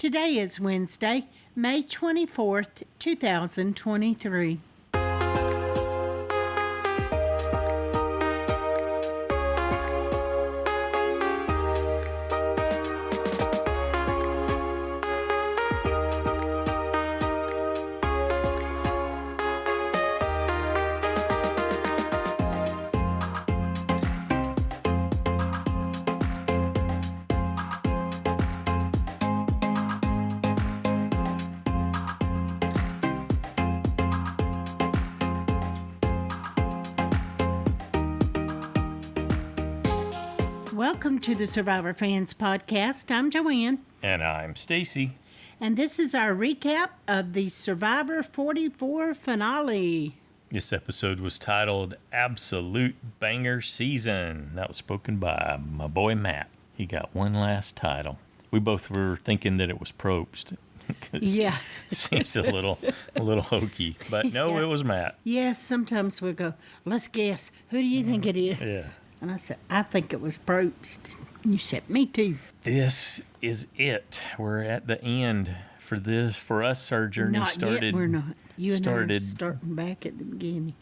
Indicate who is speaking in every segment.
Speaker 1: Today is Wednesday, May 24th, 2023. Welcome to the Survivor Fans Podcast. I'm Joanne.
Speaker 2: And I'm Stacy.
Speaker 1: And this is our recap of the Survivor 44 finale.
Speaker 2: This episode was titled Absolute Banger Season. That was spoken by my boy Matt. He got one last title. We both were thinking that it was Probst.
Speaker 1: Yeah.
Speaker 2: It seems a little hokey. But no,
Speaker 1: Yeah.
Speaker 2: It was Matt.
Speaker 1: Yes, sometimes we go, let's guess. Who do you think it is?
Speaker 2: Yeah.
Speaker 1: And I said, I think it was Probst. And you said, me too.
Speaker 2: This is it. We're at the end for this. For us, our journey
Speaker 1: Not
Speaker 2: started.
Speaker 1: yet, we're not. You and I are
Speaker 2: started-
Speaker 1: starting back at the beginning.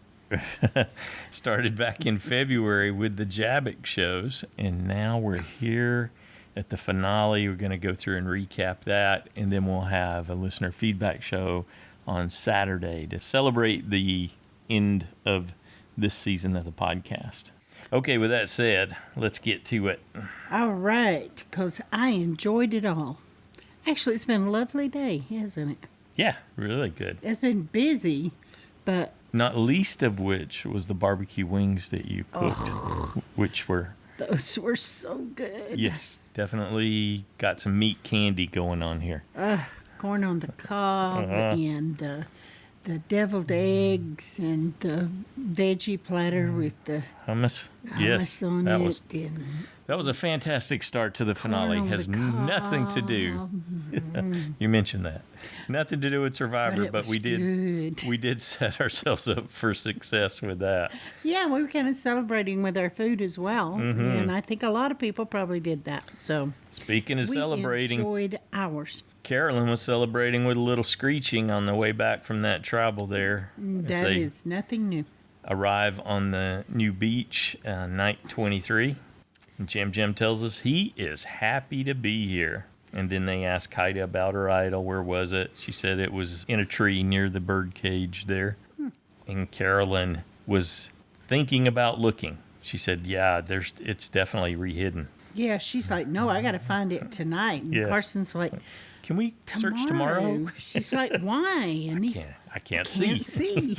Speaker 2: Started back in February with the Jabbick shows, and now we're here at the finale. We're going to go through and recap that, and then we'll have a listener feedback show on Saturday to celebrate the end of this season of the podcast. Okay, with that said, let's get to it.
Speaker 1: All right, because I enjoyed it all. Actually, it's been a lovely day, hasn't it?
Speaker 2: Yeah, really good.
Speaker 1: It's been busy, but
Speaker 2: Not least of which was the barbecue wings that you cooked, which were,
Speaker 1: those were so good.
Speaker 2: yes, definitely got some meat candy going on here.
Speaker 1: Corn on the cob and the deviled eggs and the veggie platter with the
Speaker 2: Hummus? Yes,
Speaker 1: hummus on
Speaker 2: that
Speaker 1: it.
Speaker 2: was
Speaker 1: And
Speaker 2: that was a fantastic start to the finale.
Speaker 1: on
Speaker 2: Has
Speaker 1: the cob.
Speaker 2: nothing to do. You mentioned that. Nothing to do with Survivor,
Speaker 1: it
Speaker 2: but we
Speaker 1: was
Speaker 2: did
Speaker 1: good.
Speaker 2: we did set ourselves up for success with that.
Speaker 1: Yeah, we were kind of celebrating with our food as well. And I think a lot of people probably did that. So
Speaker 2: Speaking of
Speaker 1: we
Speaker 2: celebrating,
Speaker 1: enjoyed ours.
Speaker 2: Carolyn was celebrating with a little screeching on the way back from that travel there. as
Speaker 1: That
Speaker 2: they
Speaker 1: is nothing new.
Speaker 2: arrive on the new beach, night 23. And Jim tells us he is happy to be here. And then they ask Heidi about her idol. Where was it? She said it was in a tree near the bird cage there. And Carolyn was thinking about looking. She said, yeah, it's definitely re-hidden.
Speaker 1: Yeah, she's like, no, I got to find it tonight. And
Speaker 2: Yeah.
Speaker 1: Carson's like,
Speaker 2: Can we search tomorrow?
Speaker 1: She's like, why? And he's
Speaker 2: I can't
Speaker 1: can't
Speaker 2: see.
Speaker 1: see.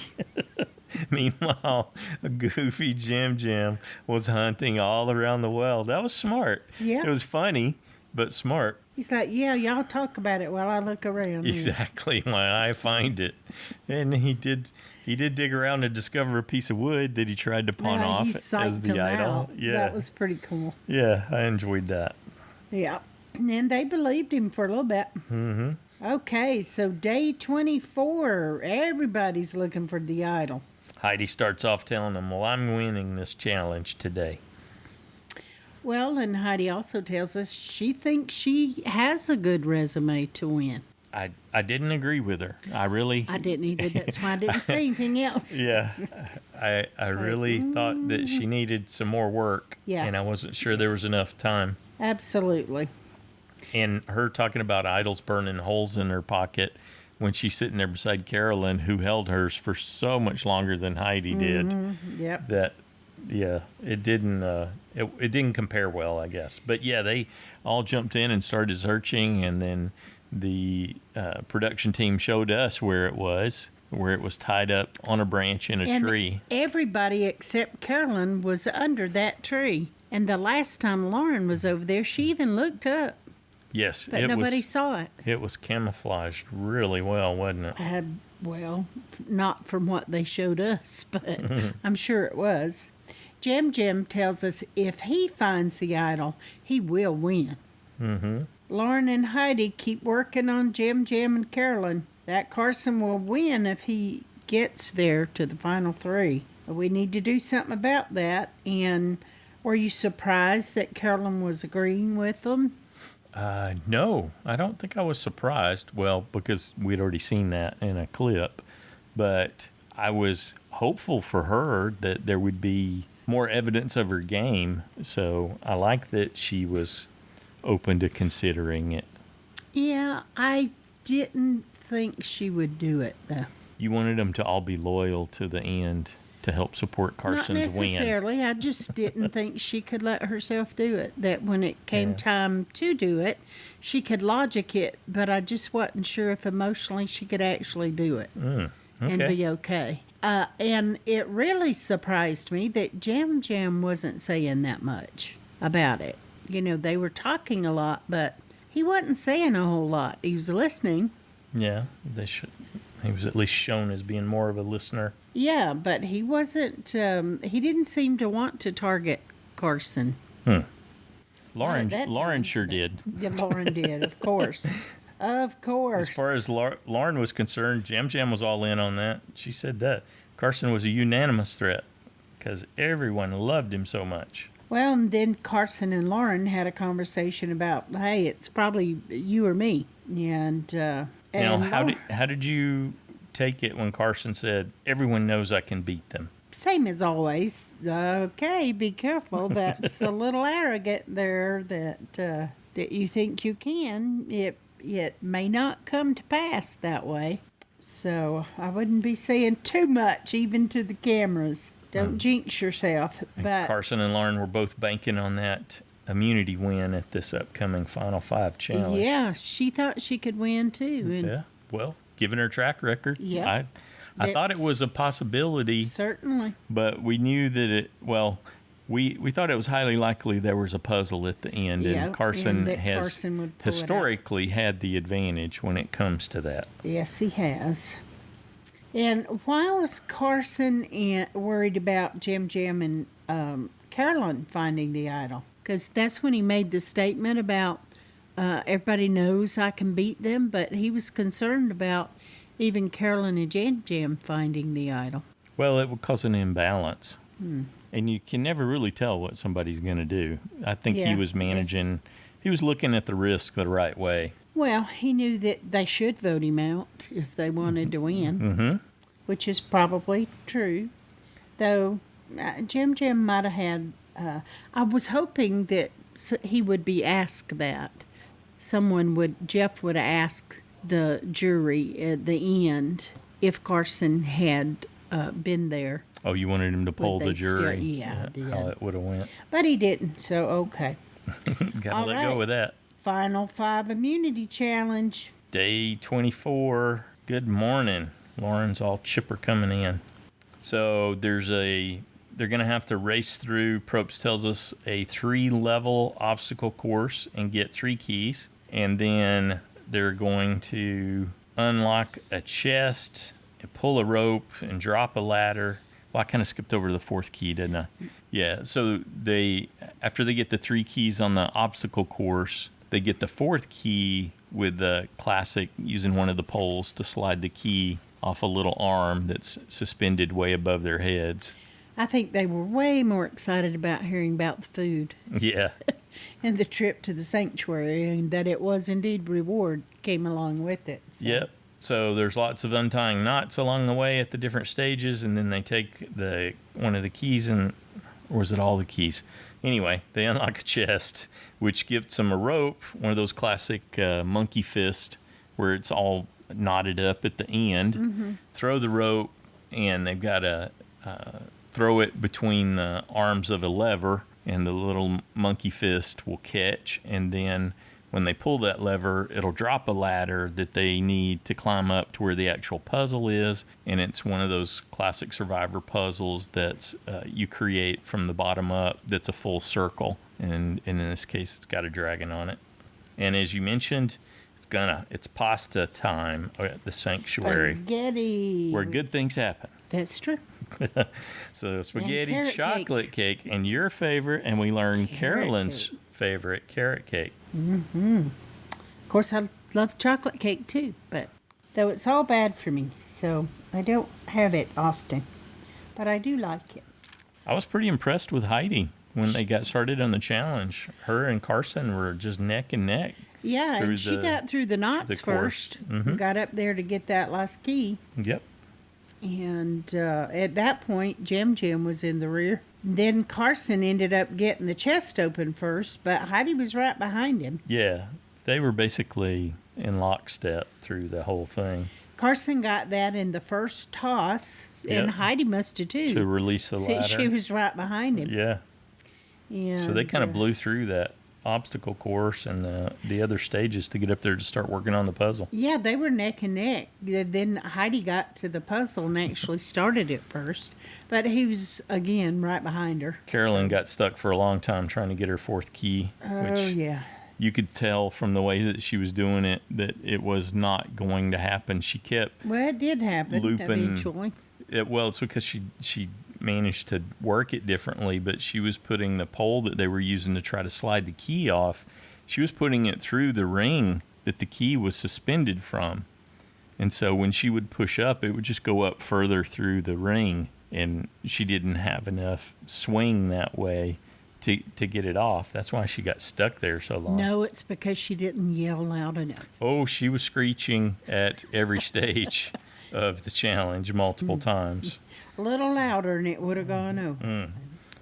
Speaker 2: Meanwhile, a goofy Jim was hunting all around the well. That was smart.
Speaker 1: Yeah.
Speaker 2: It was funny, but smart.
Speaker 1: He's like, yeah, y'all talk about it while I look around. here."
Speaker 2: Exactly. While I find it. And he did dig around and discover a piece of wood that he tried to pawn
Speaker 1: Yeah,
Speaker 2: off
Speaker 1: he
Speaker 2: as
Speaker 1: psyched
Speaker 2: the
Speaker 1: him
Speaker 2: idol.
Speaker 1: out.
Speaker 2: Yeah.
Speaker 1: That was pretty cool.
Speaker 2: Yeah, I enjoyed that.
Speaker 1: Yeah. And then they believed him for a little bit. Mm-hmm. Okay, so day 24, everybody's looking for the idol.
Speaker 2: Heidi starts off telling him, well, I'm winning this challenge today.
Speaker 1: Well, and Heidi also tells us she thinks she has a good resume to win.
Speaker 2: I didn't agree with her. I
Speaker 1: didn't either. That's why I didn't say anything else.
Speaker 2: Yeah, I really thought that she needed some more work.
Speaker 1: Yeah.
Speaker 2: And I wasn't sure there was enough time.
Speaker 1: Absolutely.
Speaker 2: And her talking about idols burning holes in her pocket when she's sitting there beside Carolyn, who held hers for so much longer than Heidi did.
Speaker 1: Yep.
Speaker 2: That, yeah, it didn't compare well, I guess. But yeah, they all jumped in and started searching, and then the production team showed us where it was tied up on a branch in a tree.
Speaker 1: Everybody except Carolyn was under that tree. And the last time Lauren was over there, she even looked up.
Speaker 2: Yes,
Speaker 1: But nobody saw it.
Speaker 2: It was camouflaged really well, wasn't it?
Speaker 1: Well, not from what they showed us, but I'm sure it was. Jim tells us if he finds the idol, he will win. Mm-hmm. Lauren and Heidi keep working on Jim and Carolyn. That Carson will win if he gets there to the final three. We need to do something about that. And were you surprised that Carolyn was agreeing with them?
Speaker 2: No, I don't think I was surprised. Well, because we'd already seen that in a clip, but I was hopeful for her that there would be more evidence of her game. So I like that she was open to considering it.
Speaker 1: Yeah, I didn't think she would do it, though.
Speaker 2: You wanted them to all be loyal to the end to help support Carson's
Speaker 1: Not
Speaker 2: win.
Speaker 1: necessarily. I just didn't think she could let herself do it. That when it came time to do it, she could logic it, but I just wasn't sure if emotionally she could actually do it and be okay. And it really surprised me that Jam Jam wasn't saying that much about it. You know, they were talking a lot, but he wasn't saying a whole lot. He was listening.
Speaker 2: Yeah, he was at least shown as being more of a listener.
Speaker 1: Yeah, but he wasn't, he didn't seem to want to target Carson.
Speaker 2: Lauren sure did.
Speaker 1: Yeah, Lauren did, of course. Of course.
Speaker 2: As far as Lauren was concerned, Jam Jam was all in on that. She said that Carson was a unanimous threat because everyone loved him so much.
Speaker 1: Well, and then Carson and Lauren had a conversation about, hey, it's probably you or me. And
Speaker 2: how did you take it when Carson said, everyone knows I can beat them?
Speaker 1: Same as always. Okay, be careful. That's a little arrogant there that you think you can. It may not come to pass that way. So I wouldn't be saying too much, even to the cameras. Don't jinx yourself. But
Speaker 2: Carson and Lauren were both banking on that immunity win at this upcoming Final Five challenge.
Speaker 1: Yeah, she thought she could win too. And
Speaker 2: yeah, well, given her track record,
Speaker 1: yeah,
Speaker 2: I thought it was a possibility.
Speaker 1: Certainly.
Speaker 2: But we knew that we thought it was highly likely there was a puzzle at the end, and Carson has historically had the advantage when it comes to that.
Speaker 1: Yes, he has. And why was Carson worried about Jam Jam and Carolyn finding the idol? Because that's when he made the statement about everybody knows I can beat them, but he was concerned about even Carolyn and Jam Jam finding the idol.
Speaker 2: Well, it would cause an imbalance. And you can never really tell what somebody's going to do. I think he was managing, he was looking at the risk the right way.
Speaker 1: Well, he knew that they should vote him out if they wanted to win, which is probably true. Though Jam Jam might have had, I was hoping that he would be asked that. Jeff would ask the jury at the end if Carson had been there.
Speaker 2: Oh, you wanted him to poll the jury?
Speaker 1: Yeah, I did.
Speaker 2: How it would have went.
Speaker 1: But he didn't, so okay.
Speaker 2: Gotta let go with that.
Speaker 1: Final 5 immunity challenge.
Speaker 2: Day 24. Good morning. Lauren's all chipper coming in. So they're going to have to race through, Probst tells us, a 3-level obstacle course and get 3 keys. And then they're going to unlock a chest and pull a rope and drop a ladder. Well, I kind of skipped over to the 4th key, didn't I? Yeah, so after they get the 3 keys on the obstacle course, they get the 4th key with the classic using one of the poles to slide the key off a little arm that's suspended way above their heads.
Speaker 1: I think they were way more excited about hearing about the food.
Speaker 2: Yeah.
Speaker 1: And the trip to the sanctuary, and that it was indeed reward came along with it. So.
Speaker 2: Yep. So there's lots of untying knots along the way at the different stages, and then they take one of the keys, or was it all the keys? Anyway, they unlock a chest, which gives them a rope, one of those classic monkey fist, where it's all knotted up at the end. Throw the rope, and they've got to throw it between the arms of a lever, and the little monkey fist will catch, and then when they pull that lever, it'll drop a ladder that they need to climb up to where the actual puzzle is, and it's one of those classic Survivor puzzles that's you create from the bottom up that's a full circle, and in this case, it's got a dragon on it. And as you mentioned, it's pasta time at the sanctuary.
Speaker 1: Spaghetti.
Speaker 2: Where good things happen.
Speaker 1: That's true.
Speaker 2: So spaghetti, chocolate cake, and your favorite, and we learned Carolyn's favorite, carrot cake.
Speaker 1: Of course, I love chocolate cake too, but though it's all bad for me, so I don't have it often. But I do like it.
Speaker 2: I was pretty impressed with Heidi when they got started on the challenge. Her and Carson were just neck and neck.
Speaker 1: Yeah, and she got through the knots first.
Speaker 2: Mm-hmm.
Speaker 1: Got up there to get that last key.
Speaker 2: Yep.
Speaker 1: And at that point, Jim was in the rear. Then Carson ended up getting the chest open first, but Heidi was right behind him.
Speaker 2: Yeah, they were basically in lockstep through the whole thing.
Speaker 1: Carson got that in the first toss, and Heidi must have too.
Speaker 2: To release the ladder.
Speaker 1: She was right behind him.
Speaker 2: Yeah.
Speaker 1: And,
Speaker 2: so they kind of blew through that obstacle course and the other stages to get up there to start working on the puzzle.
Speaker 1: Yeah, they were neck and neck. Then Heidi got to the puzzle and actually started it first, but he was, again, right behind her.
Speaker 2: Carolyn got stuck for a long time trying to get her fourth key.
Speaker 1: Oh, yeah.
Speaker 2: You could tell from the way that she was doing it that it was not going to happen. She kept
Speaker 1: Well, it did happen eventually.
Speaker 2: It's because she managed to work it differently, but she was putting the pole that they were using to try to slide the key off, she was putting it through the ring that the key was suspended from. And so when she would push up, it would just go up further through the ring, and she didn't have enough swing that way to get it off. That's why she got stuck there so long.
Speaker 1: No, it's because she didn't yell loud enough.
Speaker 2: Oh, she was screeching at every stage of the challenge multiple times.
Speaker 1: A little louder and it would have gone over.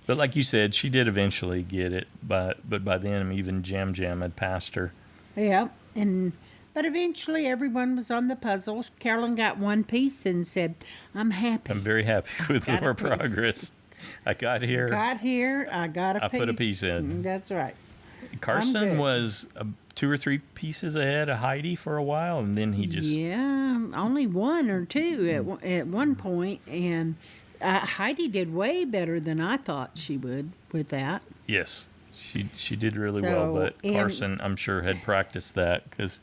Speaker 2: But like you said, she did eventually get it, but by then even Jam had passed her.
Speaker 1: Yeah, but eventually everyone was on the puzzle. Carolyn got one piece and said, I'm happy.
Speaker 2: I'm very happy with our progress. I got here.
Speaker 1: I got a piece.
Speaker 2: I put a piece in.
Speaker 1: That's right.
Speaker 2: Carson was 2 or 3 pieces ahead of Heidi for a while, and then he just...
Speaker 1: Yeah, only 1 or 2 at one point, and Heidi did way better than I thought she would with that.
Speaker 2: Yes, she did really well, but Carson, I'm sure, had practiced that because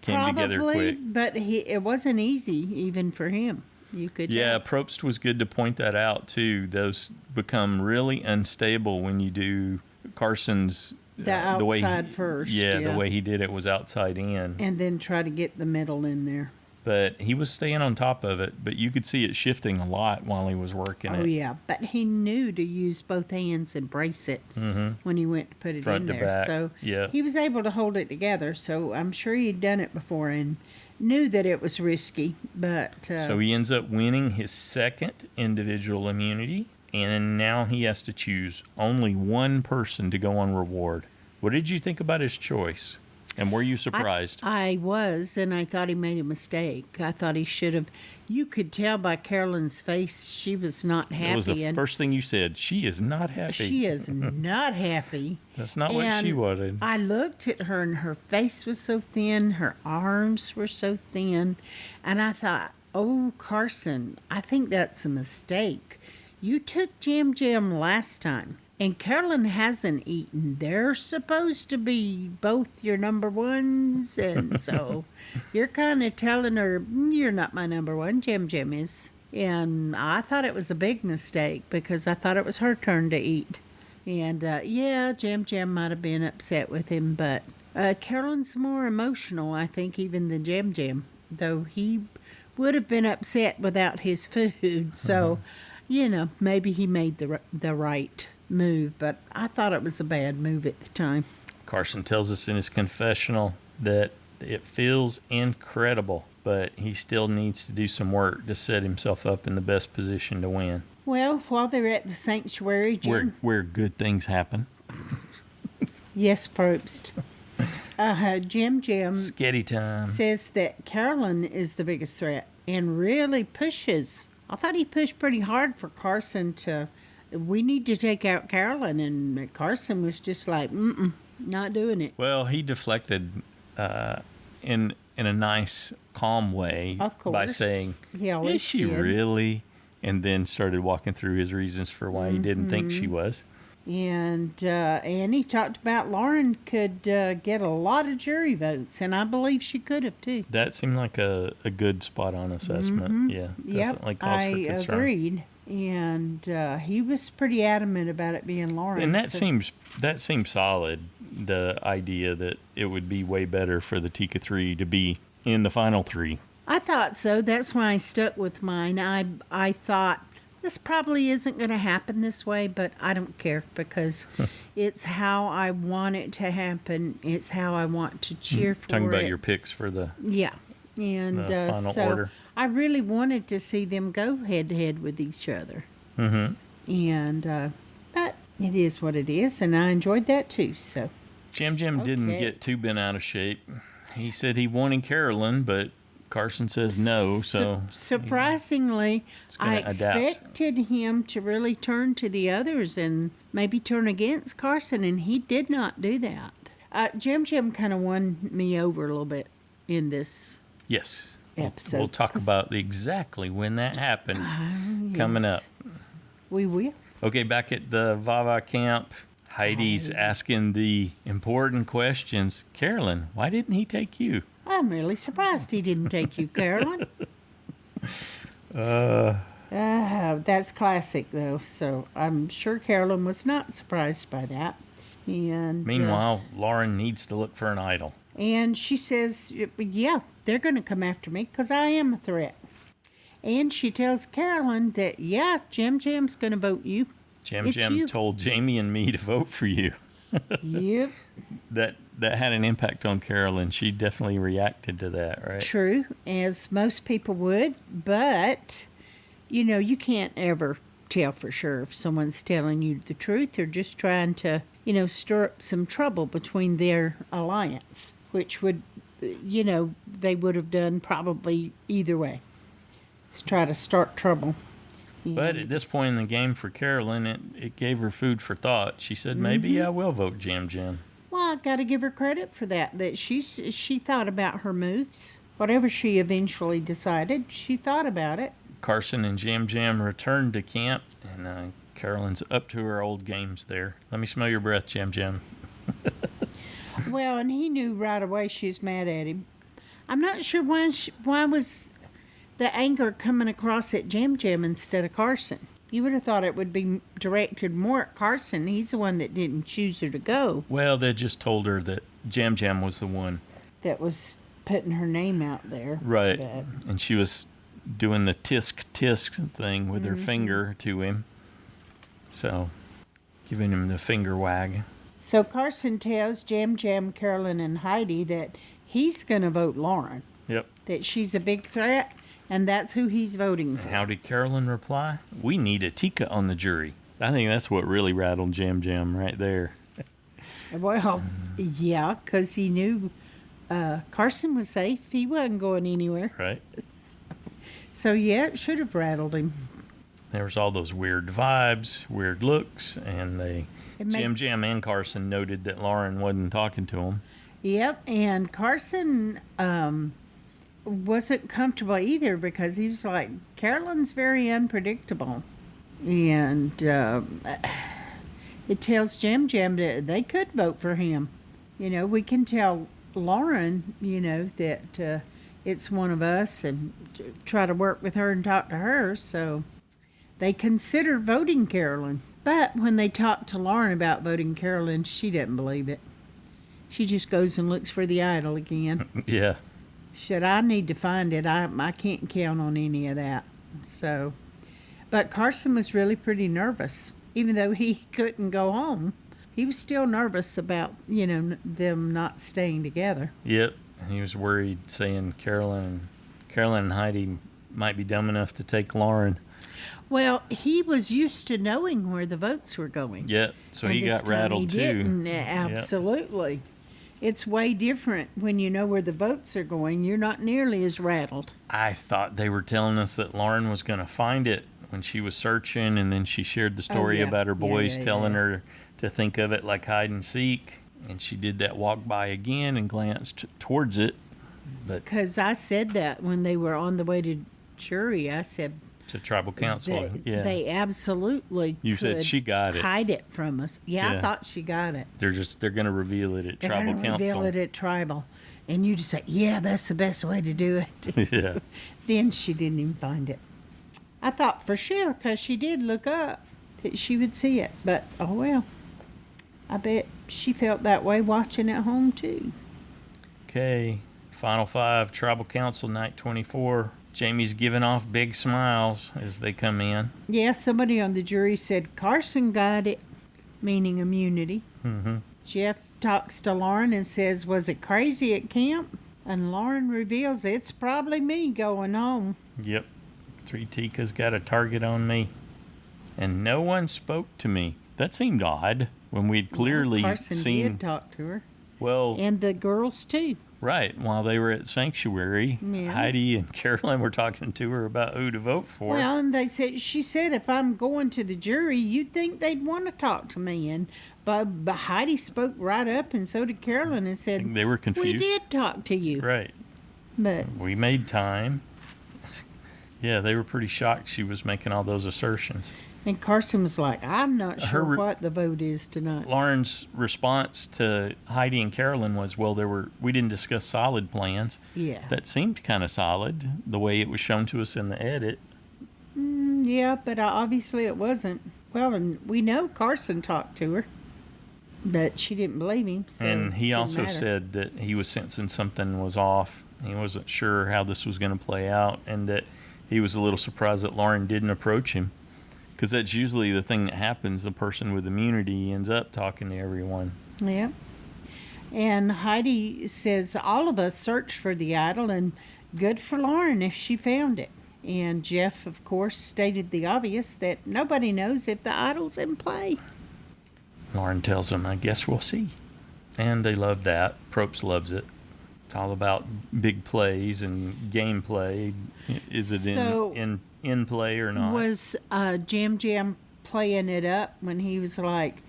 Speaker 2: came together quick.
Speaker 1: But it wasn't easy even for him. You could
Speaker 2: Probst was good to point that out, too. Those become really unstable when you do Carson's...
Speaker 1: the outside first.
Speaker 2: Yeah, the way he did it was outside in.
Speaker 1: And then try to get the middle in there.
Speaker 2: But he was staying on top of it, but you could see it shifting a lot while he was working it.
Speaker 1: Oh, yeah, but he knew to use both hands and brace it when he went to put it
Speaker 2: Front
Speaker 1: in
Speaker 2: to
Speaker 1: there.
Speaker 2: back.
Speaker 1: So
Speaker 2: Yeah.
Speaker 1: he was able to hold it together, so I'm sure he'd done it before and knew that it was risky. But
Speaker 2: so he ends up winning his second individual immunity, and now he has to choose only one person to go on reward. What did you think about his choice? And were you surprised?
Speaker 1: I was, and I thought he made a mistake. I thought he should have. You could tell by Carolyn's face she was not happy.
Speaker 2: It was the first thing you said. She is not happy.
Speaker 1: She is not happy.
Speaker 2: That's not what she wanted.
Speaker 1: I looked at her, and her face was so thin. Her arms were so thin. And I thought, oh, Carson, I think that's a mistake. You took Jam last time. And Carolyn hasn't eaten. They're supposed to be both your number ones. And so you're kind of telling her, you're not my number one. Jam is. And I thought it was a big mistake because I thought it was her turn to eat. And Jam might have been upset with him. But Carolyn's more emotional, I think, even than Jam. Though he would have been upset without his food. So, maybe he made the right move, but I thought it was a bad move at the time.
Speaker 2: Carson tells us in his confessional that it feels incredible, but he still needs to do some work to set himself up in the best position to win.
Speaker 1: Well, while they're at the sanctuary, Jim,
Speaker 2: where good things happen.
Speaker 1: Yes, Probst. Jim
Speaker 2: Sketty time.
Speaker 1: Says that Carolyn is the biggest threat and really pushes. I thought he pushed pretty hard for Carson to... We need to take out Carolyn, and Carson was just like, not doing it.
Speaker 2: Well, he deflected in a nice, calm way by saying, is she really? And then started walking through his reasons for why he didn't think she was.
Speaker 1: And he talked about Lauren could get a lot of jury votes, and I believe she could have, too.
Speaker 2: That seemed like a good spot-on assessment. Yeah, definitely calls for concern.
Speaker 1: I agreed. And he was pretty adamant about it being Lauren.
Speaker 2: And that seems solid, the idea that it would be way better for the Tika 3 to be in the final 3.
Speaker 1: I thought so. That's why I stuck with mine. I thought This probably isn't going to happen this way, but I don't care because it's how I want it to happen. It's how I want to cheer for it.
Speaker 2: Talking about your picks for the
Speaker 1: and
Speaker 2: final
Speaker 1: so
Speaker 2: order.
Speaker 1: I really wanted to see them go head to head with each other.
Speaker 2: Mm-hmm.
Speaker 1: And but it is what it is, and I enjoyed that too. So
Speaker 2: Jim didn't get too bent out of shape. He said he wanted Carolyn, but Carson says no, so
Speaker 1: surprisingly, I expected him to really turn to the others and maybe turn against Carson, and he did not do that. Jim kind of won me over a little bit in this episode.
Speaker 2: We'll talk about exactly when that happens coming up.
Speaker 1: We will.
Speaker 2: Okay, back at the Vava camp, Heidi's asking the important questions. Carolyn, why didn't he take you?
Speaker 1: I'm really surprised he didn't take you, Carolyn. That's classic, though, so I'm sure Carolyn was not surprised by that. And
Speaker 2: meanwhile, Lauren needs to look for an idol.
Speaker 1: And she says, yeah, they're going to come after me because I am a threat. And she tells Carolyn that, yeah, Jim's going to vote you.
Speaker 2: Jim told Jamie and me to vote for you.
Speaker 1: Yep.
Speaker 2: That had an impact on Carolyn. She definitely reacted to that, right?
Speaker 1: True, as most people would. But, you can't ever tell for sure if someone's telling you the truth or just trying to, stir up some trouble between their alliance, which would, they would have done probably either way. Let's try to start trouble.
Speaker 2: But at this point in the game for Carolyn, it gave her food for thought. She said, maybe I will vote Jim.
Speaker 1: Well, I got to give her credit for that she thought about her moves. Whatever she eventually decided, she thought about it.
Speaker 2: Carson and Jim returned to camp, and Carolyn's up to her old games there. Let me smell your breath, Jim.
Speaker 1: Well, and he knew right away she was mad at him. I'm not sure why was the anger coming across at Jim instead of Carson. You would have thought it would be directed more at Carson. He's the one that didn't choose her to go.
Speaker 2: Well, they just told her that Jim was the one
Speaker 1: that was putting her name out there.
Speaker 2: Right. And she was doing the tisk thing with her finger to him. So, giving him the finger wag.
Speaker 1: So Carson tells Jim, Carolyn, and Heidi that he's going to vote Lauren.
Speaker 2: Yep.
Speaker 1: That she's a big threat. And that's who he's voting for.
Speaker 2: And how did Carolyn reply? We need a Tika on the jury. I think that's what really rattled Jim right there.
Speaker 1: Well, yeah, because he knew Carson was safe. He wasn't going anywhere.
Speaker 2: Right.
Speaker 1: So, yeah, it should have rattled him.
Speaker 2: There was all those weird vibes, weird looks, and Jim and Carson noted that Lauren wasn't talking to him.
Speaker 1: Yep, and Carson wasn't comfortable either because he was like, Carolyn's very unpredictable. And it tells Jim that they could vote for him. We can tell Lauren, that it's one of us and try to work with her and talk to her. So they consider voting Carolyn. But when they talk to Lauren about voting Carolyn, she doesn't believe it. She just goes and looks for the idol again.
Speaker 2: Yeah.
Speaker 1: She said, I need to find it. I can't count on any of that. So, but Carson was really pretty nervous. Even though he couldn't go home, he was still nervous about, them not staying together.
Speaker 2: Yep. He was worried, saying Carolyn and Heidi might be dumb enough to take Lauren.
Speaker 1: Well, he was used to knowing where the votes were going.
Speaker 2: Yep. So he got rattled too.
Speaker 1: Didn't. Absolutely. Yep. It's way different when you know where the votes are going. You're not nearly as rattled.
Speaker 2: I thought they were telling us that Lauren was going to find it when she was searching, and then she shared the story about her boys telling her to think of it like hide and seek. And she did that walk by again and glanced towards it.
Speaker 1: Because I said that when they were on the way to jury, I said...
Speaker 2: To tribal council,
Speaker 1: They absolutely
Speaker 2: You said she got it.
Speaker 1: Hide it from us. Yeah, I thought she got it.
Speaker 2: They're going to reveal it at tribal council.
Speaker 1: Reveal it at tribal. And you just say, yeah, that's the best way to do it.
Speaker 2: Yeah.
Speaker 1: Then she didn't even find it. I thought for sure, because she did look up, that she would see it. But, oh well. I bet she felt that way watching at home, too.
Speaker 2: Okay. Final 5, Tribal Council, Night 24. Jamie's giving off big smiles as they come in.
Speaker 1: Yeah, somebody on the jury said Carson got it, meaning immunity.
Speaker 2: Mm-hmm.
Speaker 1: Jeff talks to Lauren and says, was it crazy at camp? And Lauren reveals it's probably me going home.
Speaker 2: Yep. Three Tika's got a target on me. And no one spoke to me. That seemed odd when we'd clearly
Speaker 1: Carson
Speaker 2: seen...
Speaker 1: did talk to her.
Speaker 2: Well...
Speaker 1: And the girls, too.
Speaker 2: Right. While they were at Sanctuary,
Speaker 1: Yeah.
Speaker 2: Heidi and Carolyn were talking to her about who to vote for.
Speaker 1: Well, and she said, if I'm going to the jury, you'd think they'd want to talk to me. But Heidi spoke right up, and so did Carolyn, and said,
Speaker 2: they were confused.
Speaker 1: We did talk to you.
Speaker 2: Right.
Speaker 1: But
Speaker 2: we made time. Yeah, they were pretty shocked she was making all those assertions.
Speaker 1: And Carson was like, I'm not sure what the vote is tonight.
Speaker 2: Lauren's response to Heidi and Carolyn was, well, we didn't discuss solid plans.
Speaker 1: Yeah.
Speaker 2: That seemed kind of solid, the way it was shown to us in the edit.
Speaker 1: Yeah, but obviously it wasn't. Well, and we know Carson talked to her, but she didn't believe him. So
Speaker 2: and he also
Speaker 1: matter.
Speaker 2: said that he was sensing something was off. He wasn't sure how this was going to play out, and that he was a little surprised that Lauren didn't approach him. Because that's usually the thing that happens. The person with immunity ends up talking to everyone.
Speaker 1: Yeah. And Heidi says all of us searched for the idol, and good for Lauren if she found it. And Jeff, of course, stated the obvious, that nobody knows if the idol's in play.
Speaker 2: Lauren tells him, I guess we'll see. And they love that. Probst loves it. It's all about big plays and gameplay. Is it in play or not?
Speaker 1: Was Jam Jam playing it up when he was like,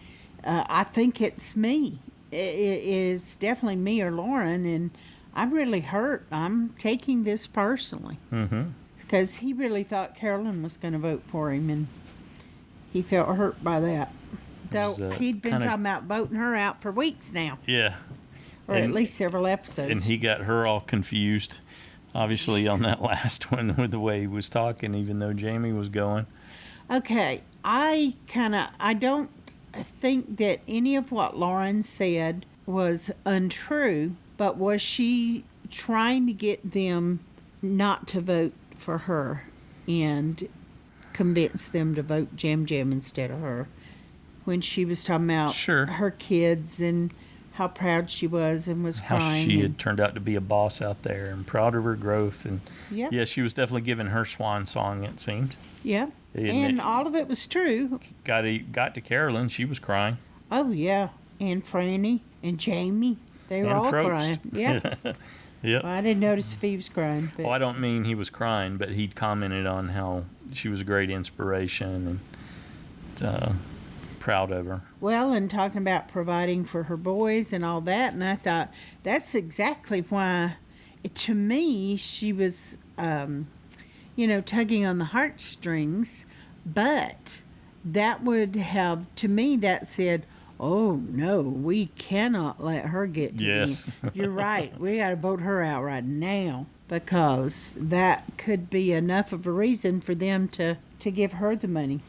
Speaker 1: I think it's me. It is definitely me or Lauren, and I'm really hurt. I'm taking this personally.
Speaker 2: Mm-hmm.
Speaker 1: Because he really thought Carolyn was going to vote for him, and he felt hurt by that. Though he'd been talking about voting her out for weeks now.
Speaker 2: Yeah.
Speaker 1: Or at least several episodes.
Speaker 2: And he got her all confused, obviously, on that last one with the way he was talking, even though Jamie was going.
Speaker 1: Okay, I don't think that any of what Lauren said was untrue, but was she trying to get them not to vote for her and convince them to vote Jam Jam instead of her? When she was talking about her kids and how proud she was and was
Speaker 2: how
Speaker 1: crying.
Speaker 2: How she had turned out to be a boss out there and proud of her growth. And yeah, she was definitely giving her swan song, it seemed.
Speaker 1: Yeah. And all of it was true.
Speaker 2: Got to Carolyn, she was crying.
Speaker 1: Oh, yeah. And Franny and Jamie. They were all crying. Yeah.
Speaker 2: Yep.
Speaker 1: Well, I didn't notice if he was crying. But.
Speaker 2: Well, I don't mean he was crying, but he commented on how she was a great inspiration and proud of her.
Speaker 1: Well, and talking about providing for her boys and all that, and I thought that's exactly why, to me, she was, tugging on the heartstrings, but that would have, to me, that said, oh, no, we cannot let her get to
Speaker 2: Yes.
Speaker 1: You're right. We got to vote her out right now, because that could be enough of a reason for them to give her the money.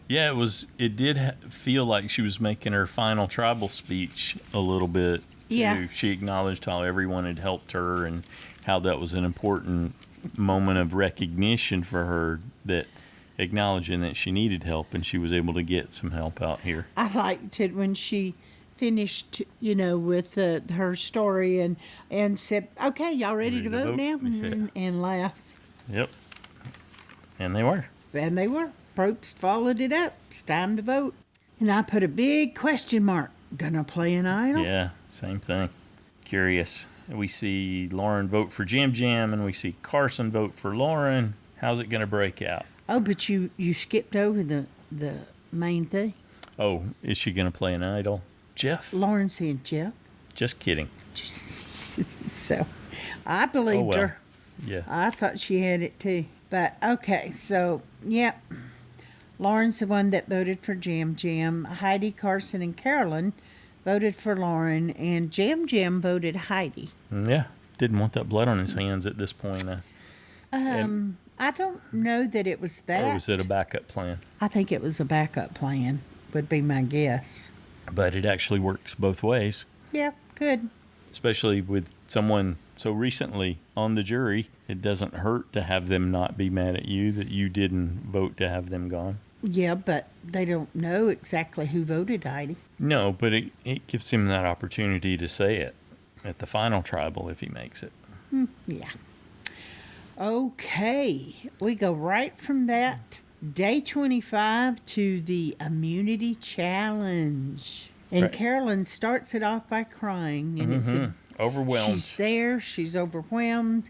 Speaker 2: Yeah, it did feel like she was making her final tribal speech a little bit, too.
Speaker 1: Yeah.
Speaker 2: She acknowledged how everyone had helped her and how that was an important moment of recognition for her, that acknowledging that she needed help and she was able to get some help out here.
Speaker 1: I liked it when she finished, with her story and said, okay, y'all ready to vote now?
Speaker 2: Yeah.
Speaker 1: And laughed.
Speaker 2: Yep. And they were.
Speaker 1: And they were. Probst followed it up. It's time to vote. And I put a big question mark. Gonna play an idol?
Speaker 2: Yeah, same thing. Curious. We see Lauren vote for Jam Jam, and we see Carson vote for Lauren. How's it gonna break out?
Speaker 1: Oh, but you skipped over the main thing.
Speaker 2: Oh, is she gonna play an idol? Jeff?
Speaker 1: Lauren said Jeff.
Speaker 2: Just kidding.
Speaker 1: So, I believed her.
Speaker 2: Yeah.
Speaker 1: I thought she had it too. But, okay, so, yep. Lauren's the one that voted for Jam Jam. Heidi, Carson, and Carolyn voted for Lauren, and Jam Jam voted Heidi.
Speaker 2: Yeah. Didn't want that blood on his hands at this point.
Speaker 1: I don't know that it was that.
Speaker 2: Or was it a backup plan?
Speaker 1: I think it was a backup plan, would be my guess.
Speaker 2: But it actually works both ways.
Speaker 1: Yeah, good.
Speaker 2: Especially with someone So recently on the jury, it doesn't hurt to have them not be mad at you that you didn't vote to have them gone.
Speaker 1: Yeah, but they don't know exactly who voted Heidi.
Speaker 2: No, but it gives him that opportunity to say it at the final tribal if he makes it.
Speaker 1: Yeah. Okay, we go right from that day 25 to the immunity challenge. And
Speaker 2: Right.
Speaker 1: Carolyn starts it off by crying, and it's
Speaker 2: Overwhelmed.
Speaker 1: she's there, she's overwhelmed.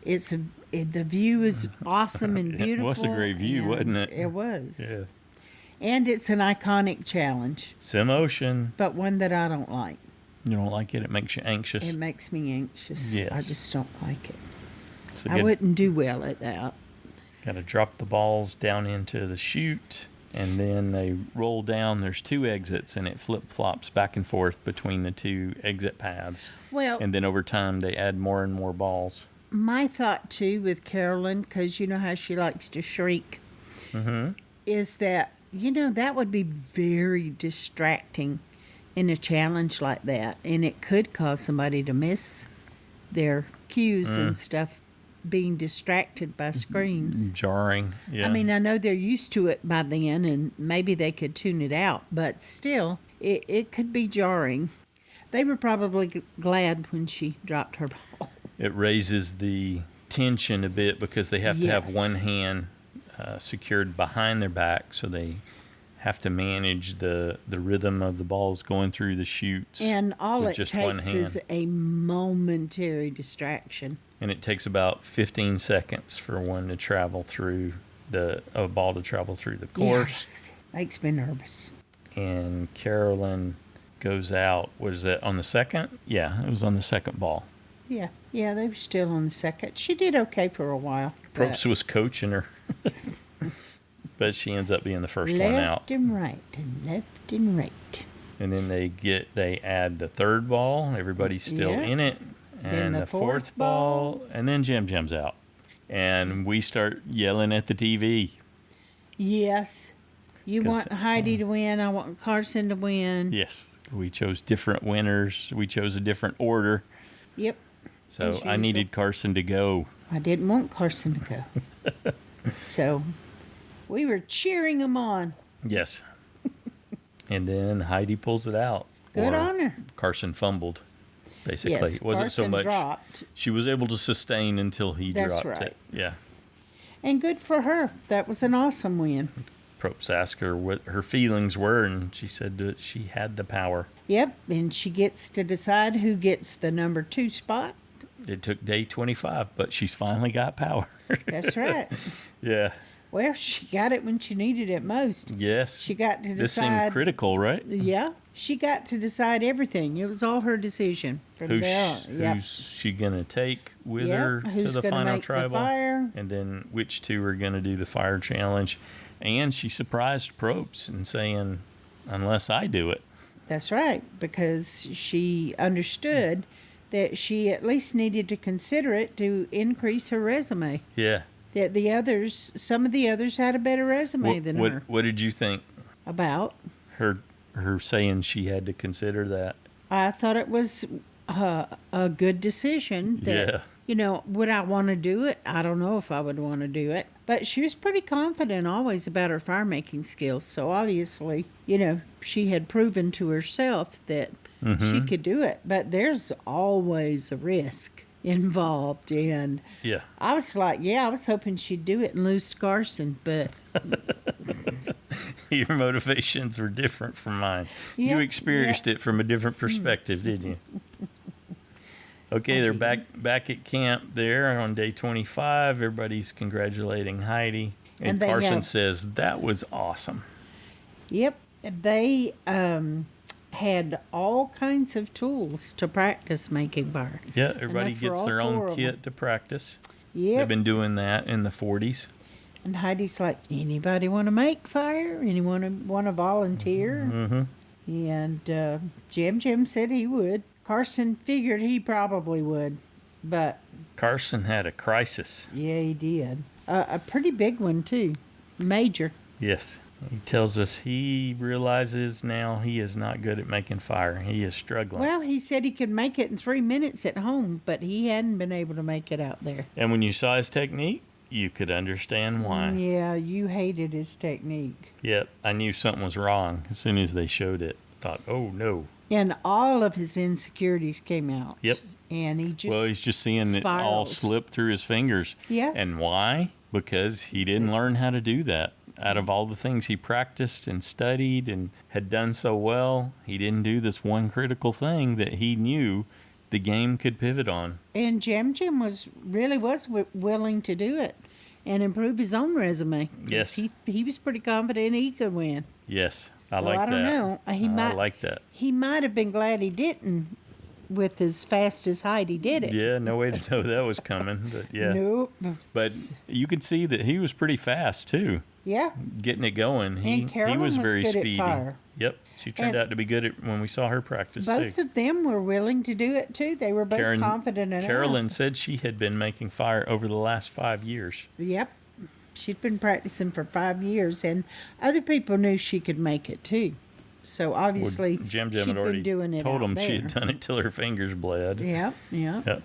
Speaker 1: The view is awesome and beautiful.
Speaker 2: It was a great view,
Speaker 1: and
Speaker 2: wasn't it?
Speaker 1: It was.
Speaker 2: Yeah.
Speaker 1: And it's an iconic challenge,
Speaker 2: It's emotion.
Speaker 1: but one that I don't like.
Speaker 2: You don't like it? It makes you anxious.
Speaker 1: It makes me anxious.
Speaker 2: Yes.
Speaker 1: I just don't like it.
Speaker 2: So
Speaker 1: I wouldn't do well at that.
Speaker 2: Got to drop the balls down into the chute, and then they roll down. There's 2 exits, and it flip-flops back and forth between the 2 exit paths.
Speaker 1: Well,
Speaker 2: And then over time, they add more and more balls.
Speaker 1: my thought too with Carolyn, because you know how she likes to shriek, is that, that would be very distracting in a challenge like that. And it could cause somebody to miss their cues and stuff, being distracted by screens.
Speaker 2: Jarring. Yeah.
Speaker 1: I mean, I know they're used to it by then, and maybe they could tune it out, but still, it could be jarring. They were probably glad when she dropped her ball.
Speaker 2: It raises the tension a bit because they have to have
Speaker 1: Yes.
Speaker 2: one hand secured behind their back, so they have to manage the rhythm of the balls going through the chutes.
Speaker 1: And all
Speaker 2: with
Speaker 1: it
Speaker 2: just one
Speaker 1: takes is
Speaker 2: hand.
Speaker 1: a momentary distraction.
Speaker 2: And it takes about 15 seconds for one to travel through a ball to travel through the course.
Speaker 1: Yeah, makes me nervous.
Speaker 2: And Carolyn goes out. Was that on the second? Yeah, it was on the second ball.
Speaker 1: Yeah, they were still on the second. She did okay for a while.
Speaker 2: Probst was coaching her. But she ends up being the first one out.
Speaker 1: Left and right, and left and right.
Speaker 2: And then they add the third ball. Everybody's still
Speaker 1: Yeah.
Speaker 2: in it.
Speaker 1: Then
Speaker 2: And
Speaker 1: the
Speaker 2: the fourth ball. And then Jim's out. And we start yelling at the TV.
Speaker 1: Yes. You
Speaker 2: 'Cause,
Speaker 1: want Heidi to win. I want Carson to win.
Speaker 2: Yes. We chose different winners. We chose a different order.
Speaker 1: Yep.
Speaker 2: So
Speaker 1: As
Speaker 2: I
Speaker 1: usual.
Speaker 2: needed Carson to go.
Speaker 1: I didn't want Carson to go. So we were cheering him on.
Speaker 2: Yes. And then Heidi pulls it out.
Speaker 1: Good
Speaker 2: Or
Speaker 1: on her.
Speaker 2: Carson fumbled, basically.
Speaker 1: Yes,
Speaker 2: It wasn't so
Speaker 1: Carson
Speaker 2: much.
Speaker 1: dropped.
Speaker 2: She was able to sustain until he
Speaker 1: That's
Speaker 2: dropped
Speaker 1: right.
Speaker 2: it. Yeah.
Speaker 1: And good for her. That was an awesome win.
Speaker 2: Probst asked her what her feelings were, and she said that she had the power.
Speaker 1: Yep, and she gets to decide who gets the number 2 spot.
Speaker 2: It took day 25, but she's finally got power.
Speaker 1: That's right.
Speaker 2: Yeah.
Speaker 1: Well, she got it when she needed it most.
Speaker 2: Yes.
Speaker 1: She got to
Speaker 2: This seemed
Speaker 1: decide.
Speaker 2: critical, right?
Speaker 1: Yeah, she got to decide everything. It was all her decision from there on. Yep.
Speaker 2: Who's she going to take with
Speaker 1: Yep,
Speaker 2: her to
Speaker 1: who's
Speaker 2: the
Speaker 1: gonna
Speaker 2: final
Speaker 1: make the
Speaker 2: tribal?
Speaker 1: fire.
Speaker 2: And then which 2 are going to do the fire challenge. And she surprised Probst in saying, unless I do it.
Speaker 1: That's right, because she understood that she at least needed to consider it to increase her resume.
Speaker 2: Yeah.
Speaker 1: That some of the others had a better resume than her.
Speaker 2: What did you think?
Speaker 1: About?
Speaker 2: Her saying she had to consider that.
Speaker 1: I thought it was a good decision. That,
Speaker 2: Yeah.
Speaker 1: Would I want to do it? I don't know if I would want to do it. But she was pretty confident always about her fire making skills. So obviously, she had proven to herself that she could do it. But there's always a risk involved. And
Speaker 2: Yeah.
Speaker 1: I was like, I was hoping she'd do it and lose to Carson. But
Speaker 2: Your motivations were different from mine.
Speaker 1: Yeah,
Speaker 2: You experienced it from a different perspective, didn't you? Okay, they're back at camp there on day 25. Everybody's congratulating Heidi. And
Speaker 1: And they
Speaker 2: Carson
Speaker 1: have-
Speaker 2: says, that was awesome.
Speaker 1: yep, they had all kinds of tools to practice making fire.
Speaker 2: Yeah, everybody
Speaker 1: Enough for
Speaker 2: gets
Speaker 1: all
Speaker 2: their
Speaker 1: 4
Speaker 2: own
Speaker 1: of 'em.
Speaker 2: kit to practice. They've
Speaker 1: Yep.
Speaker 2: been doing that in the 40s.
Speaker 1: And Heidi's like, anybody want to make fire? Anyone want to volunteer?
Speaker 2: Mm-hmm.
Speaker 1: And Jim said he would. Carson figured he probably would. But,
Speaker 2: Carson had a crisis.
Speaker 1: yeah, he did. A pretty big one, too. Major.
Speaker 2: Yes. He tells us he realizes now he is not good at making fire. He is struggling.
Speaker 1: Well, he said he could make it in 3 minutes at home, but he hadn't been able to make it out there.
Speaker 2: And when you saw his technique, you could understand why.
Speaker 1: Yeah, you hated his technique.
Speaker 2: Yep, I knew something was wrong as soon as they showed it. Thought, oh no.
Speaker 1: And all of his insecurities came out.
Speaker 2: Yep.
Speaker 1: And he just
Speaker 2: Well, he's just seeing it all slip through his fingers.
Speaker 1: Yeah.
Speaker 2: And why? Because he didn't learn how to do that. Out of all the things he practiced and studied and had done so well, he didn't do this one critical thing that he knew the game could pivot on.
Speaker 1: And Jam was willing to do it and improve his own resume.
Speaker 2: Yes.
Speaker 1: He was pretty confident he could win.
Speaker 2: Yes, I
Speaker 1: So
Speaker 2: like that.
Speaker 1: I don't know.
Speaker 2: I like that.
Speaker 1: He might have been glad he didn't with as fast as Heidi did it.
Speaker 2: Yeah, no way to know that was coming, but yeah.
Speaker 1: Nope.
Speaker 2: But you could see that he was pretty fast too.
Speaker 1: Yeah.
Speaker 2: Getting it going.
Speaker 1: And Carolyn
Speaker 2: was very
Speaker 1: good
Speaker 2: speedy.
Speaker 1: at fire.
Speaker 2: Yep. She turned out to be good at when we saw her practice
Speaker 1: Both
Speaker 2: too.
Speaker 1: of them were willing to do it too. They were both confident enough.
Speaker 2: Carolyn said she had been making fire over the last 5 years.
Speaker 1: Yep. She'd been practicing for 5 years, and other people knew she could make it too. So obviously,
Speaker 2: Jam
Speaker 1: she'd
Speaker 2: had already
Speaker 1: been doing it
Speaker 2: told
Speaker 1: out
Speaker 2: him
Speaker 1: there.
Speaker 2: she had done it till her fingers bled.
Speaker 1: Yep.
Speaker 2: Yep.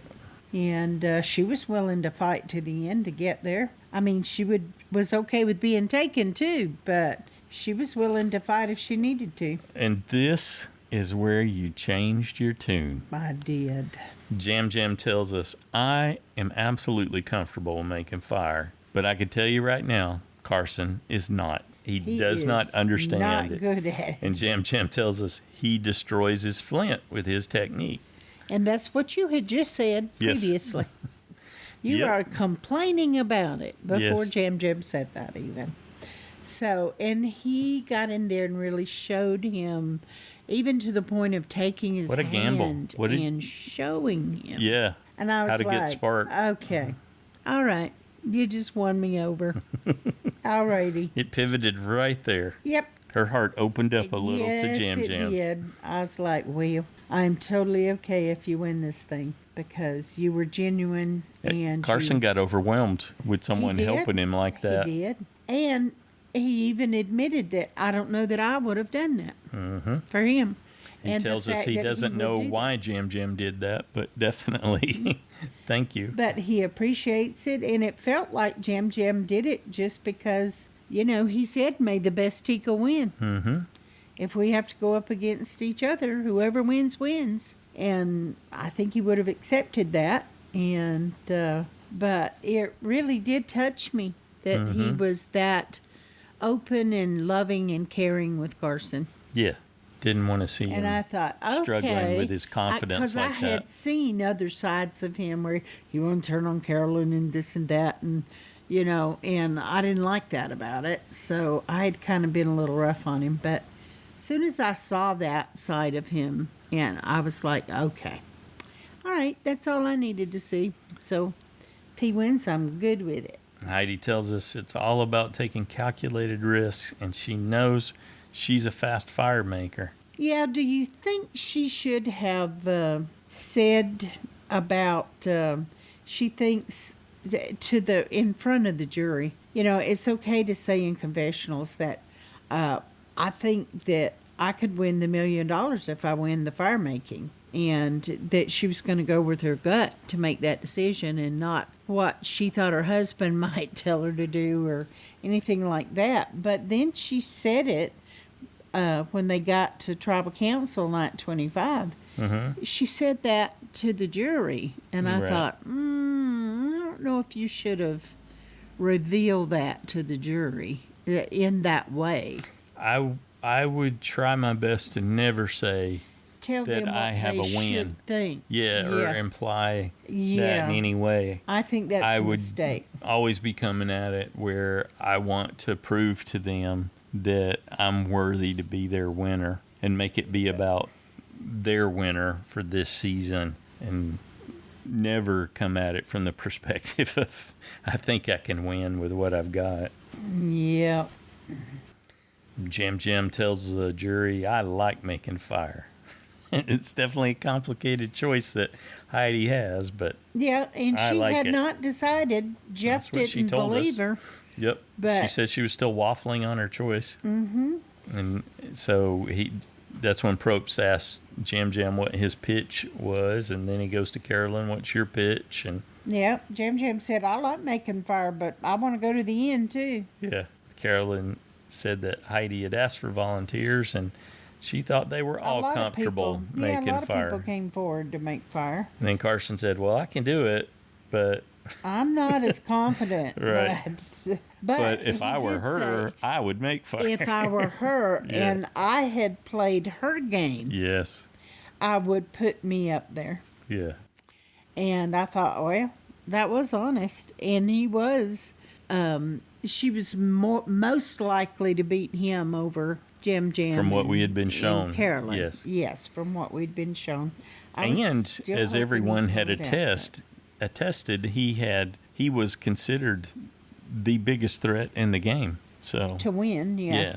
Speaker 1: And she was willing to fight to the end to get there. I mean, she was okay with being taken too, but she was willing to fight if she needed to.
Speaker 2: And this is where you changed your tune.
Speaker 1: I did.
Speaker 2: Jam tells us, I am absolutely comfortable making fire, but I can tell you right now, Carson is not. He does not understand
Speaker 1: not
Speaker 2: it.
Speaker 1: Good at it.
Speaker 2: And Jam tells us he destroys his flint with his technique.
Speaker 1: And that's what you had just said
Speaker 2: Yes.
Speaker 1: previously. You
Speaker 2: Yep.
Speaker 1: are complaining about it before
Speaker 2: Yes.
Speaker 1: Jam said that even. So, and he got in there and really showed him, even to the point of taking his
Speaker 2: What a gamble.
Speaker 1: hand
Speaker 2: What did-
Speaker 1: and showing him.
Speaker 2: Yeah.
Speaker 1: And I was
Speaker 2: How to
Speaker 1: like,
Speaker 2: get sparked.
Speaker 1: okay, all right, you just won me over. All righty.
Speaker 2: It pivoted right there.
Speaker 1: Yep.
Speaker 2: Her heart opened up a little
Speaker 1: yes,
Speaker 2: to Jam.
Speaker 1: it did. I was like, well, I'm totally okay if you win this thing because you were genuine and
Speaker 2: Carson got overwhelmed with someone
Speaker 1: He did.
Speaker 2: helping him like that.
Speaker 1: He did. And he even admitted that I don't know that I would have done that for him.
Speaker 2: He
Speaker 1: And the
Speaker 2: tells us
Speaker 1: fact
Speaker 2: he
Speaker 1: that
Speaker 2: doesn't
Speaker 1: would
Speaker 2: know
Speaker 1: do
Speaker 2: why Jam did that, but definitely thank you.
Speaker 1: But he appreciates it, and it felt like Jam did it just because, you know, he said, may the best Tika win.
Speaker 2: Mm-hmm.
Speaker 1: If we have to go up against each other, whoever wins, wins. And I think he would have accepted that. And but it really did touch me that he was that open and loving and caring with Carson.
Speaker 2: Yeah. Didn't want to see
Speaker 1: And
Speaker 2: him
Speaker 1: I thought, okay.
Speaker 2: struggling with his confidence
Speaker 1: Because
Speaker 2: like
Speaker 1: I had
Speaker 2: that.
Speaker 1: seen other sides of him where he wouldn't turn on Carolyn and this and that. And, you know, and I didn't like that about it. So I had kind of been a little rough on him. But as soon as I saw that side of him, and I was like, okay. All right, that's all I needed to see. So if he wins, I'm good with it.
Speaker 2: Heidi tells us it's all about taking calculated risks, and she knows she's a fast fire maker.
Speaker 1: Yeah, do you think she should have said about she thinks in front of the jury, you know, it's okay to say in confessionals that I think that I could win the $1 million if I win the fire making, and that she was going to go with her gut to make that decision and not what she thought her husband might tell her to do or anything like that. But then she said it when they got to tribal council night 25. She said that to the jury, and I
Speaker 2: Right.
Speaker 1: thought, I don't know if you should have revealed that to the jury in that way.
Speaker 2: I would try my best to never say
Speaker 1: Tell
Speaker 2: that
Speaker 1: them what
Speaker 2: I have
Speaker 1: they
Speaker 2: a win.
Speaker 1: should think.
Speaker 2: or imply that
Speaker 1: Yeah.
Speaker 2: in any way.
Speaker 1: I think that's
Speaker 2: I
Speaker 1: a
Speaker 2: would
Speaker 1: mistake.
Speaker 2: always be coming at it where I want to prove to them that I'm worthy to be their winner and make it be about their winner for this season, and never come at it from the perspective of I think I can win with what I've got.
Speaker 1: Yeah.
Speaker 2: Jam tells the jury, I like making fire. It's definitely a complicated choice that Heidi has, but
Speaker 1: Yeah, and
Speaker 2: I
Speaker 1: she
Speaker 2: like
Speaker 1: had
Speaker 2: it.
Speaker 1: not decided. Jeff
Speaker 2: That's what she
Speaker 1: didn't
Speaker 2: told
Speaker 1: believe
Speaker 2: us.
Speaker 1: her.
Speaker 2: Yep.
Speaker 1: But
Speaker 2: she said she was still waffling on her choice. Mm-hmm. And so that's when Probst asked Jam Jam what his pitch was, and then he goes to Carolyn, what's your pitch? And
Speaker 1: yeah, Jam Jam said, I like making fire, but I want to go to the end too.
Speaker 2: yeah, Carolyn said that Heidi had asked for volunteers, and she thought they were all comfortable making
Speaker 1: a lot
Speaker 2: fire.
Speaker 1: of people came forward to make fire.
Speaker 2: And then Carson said, well, I can do it, but
Speaker 1: I'm not as confident.
Speaker 2: Right. But if
Speaker 1: he
Speaker 2: I were
Speaker 1: did
Speaker 2: her,
Speaker 1: say,
Speaker 2: I would make fire.
Speaker 1: if I were her
Speaker 2: Yeah.
Speaker 1: and I had played her game,
Speaker 2: Yes.
Speaker 1: I would put me up there.
Speaker 2: Yeah.
Speaker 1: And I thought, well, that was honest. And he was, she was most likely to beat him over Jam Jam.
Speaker 2: From what we had been shown.
Speaker 1: And Carolyn.
Speaker 2: Yes.
Speaker 1: Yes, from what we'd been shown.
Speaker 2: And as everyone had attested, he was considered the biggest threat in the game. So
Speaker 1: to win, yeah.
Speaker 2: Yeah.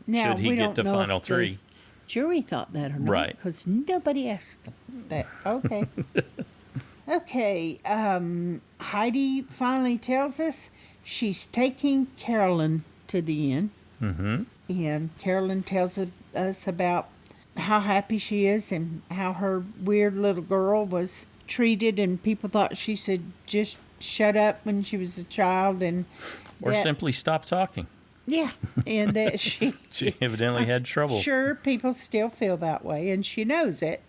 Speaker 1: Now,
Speaker 2: Should he
Speaker 1: we
Speaker 2: get
Speaker 1: don't
Speaker 2: to
Speaker 1: know
Speaker 2: final
Speaker 1: if the
Speaker 2: three?
Speaker 1: jury thought that or not.
Speaker 2: Right.
Speaker 1: Because nobody asked them that. Okay. Okay. Heidi finally tells us she's taking Carolyn to the end.
Speaker 2: Mm-hmm.
Speaker 1: And Carolyn tells us about how happy she is and how her weird little girl was treated, and people thought she should just shut up when she was a child, and
Speaker 2: Or simply stop talking.
Speaker 1: yeah, and that she
Speaker 2: evidently had trouble.
Speaker 1: Sure, people still feel that way, and she knows it,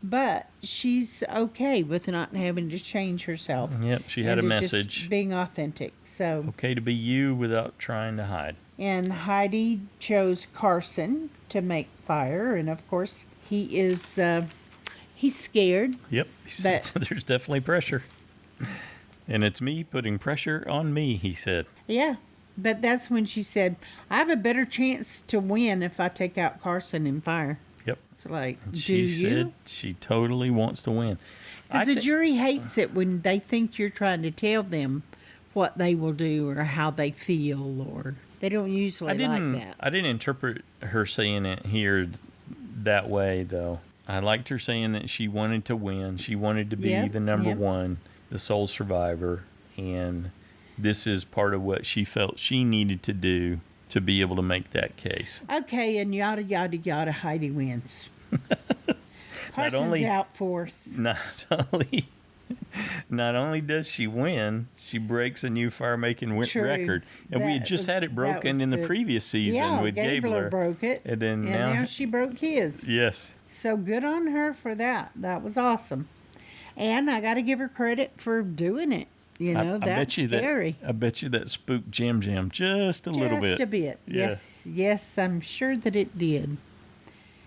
Speaker 1: but she's okay with not having to change herself.
Speaker 2: Yep, she had a
Speaker 1: and to
Speaker 2: message.
Speaker 1: just being authentic. So
Speaker 2: Okay to be you without trying to hide.
Speaker 1: And Heidi chose Carson to make fire, and of course he is he's scared.
Speaker 2: Yep,
Speaker 1: But-
Speaker 2: there's definitely pressure. And it's me putting pressure on me, he said.
Speaker 1: Yeah, but that's when she said, "I have a better chance to win if I take out Carson in fire."
Speaker 2: Yep.
Speaker 1: It's like, do
Speaker 2: She
Speaker 1: you?
Speaker 2: said she totally wants to win.
Speaker 1: Because the jury hates it when they think you're trying to tell them what they will do or how they feel, or they don't usually like that.
Speaker 2: I didn't interpret her saying it here that way, though. I liked her saying that she wanted to win. She wanted to be the number one, the sole survivor, and this is part of what she felt she needed to do to be able to make that case.
Speaker 1: Okay, and yada, yada, yada, Heidi wins. Carson's out fourth.
Speaker 2: Not only does she win, she breaks a new fire-making record. And we had just had it broken in the previous season with Gabler.
Speaker 1: Broke it.
Speaker 2: And then
Speaker 1: now she broke his.
Speaker 2: Yes.
Speaker 1: So good on her for that. That was awesome. And I got to give her credit for doing it. You know, that's scary.
Speaker 2: I bet you that spooked Jam Jam just a little bit.
Speaker 1: Just a bit.
Speaker 2: Yeah.
Speaker 1: Yes, I'm sure that it did.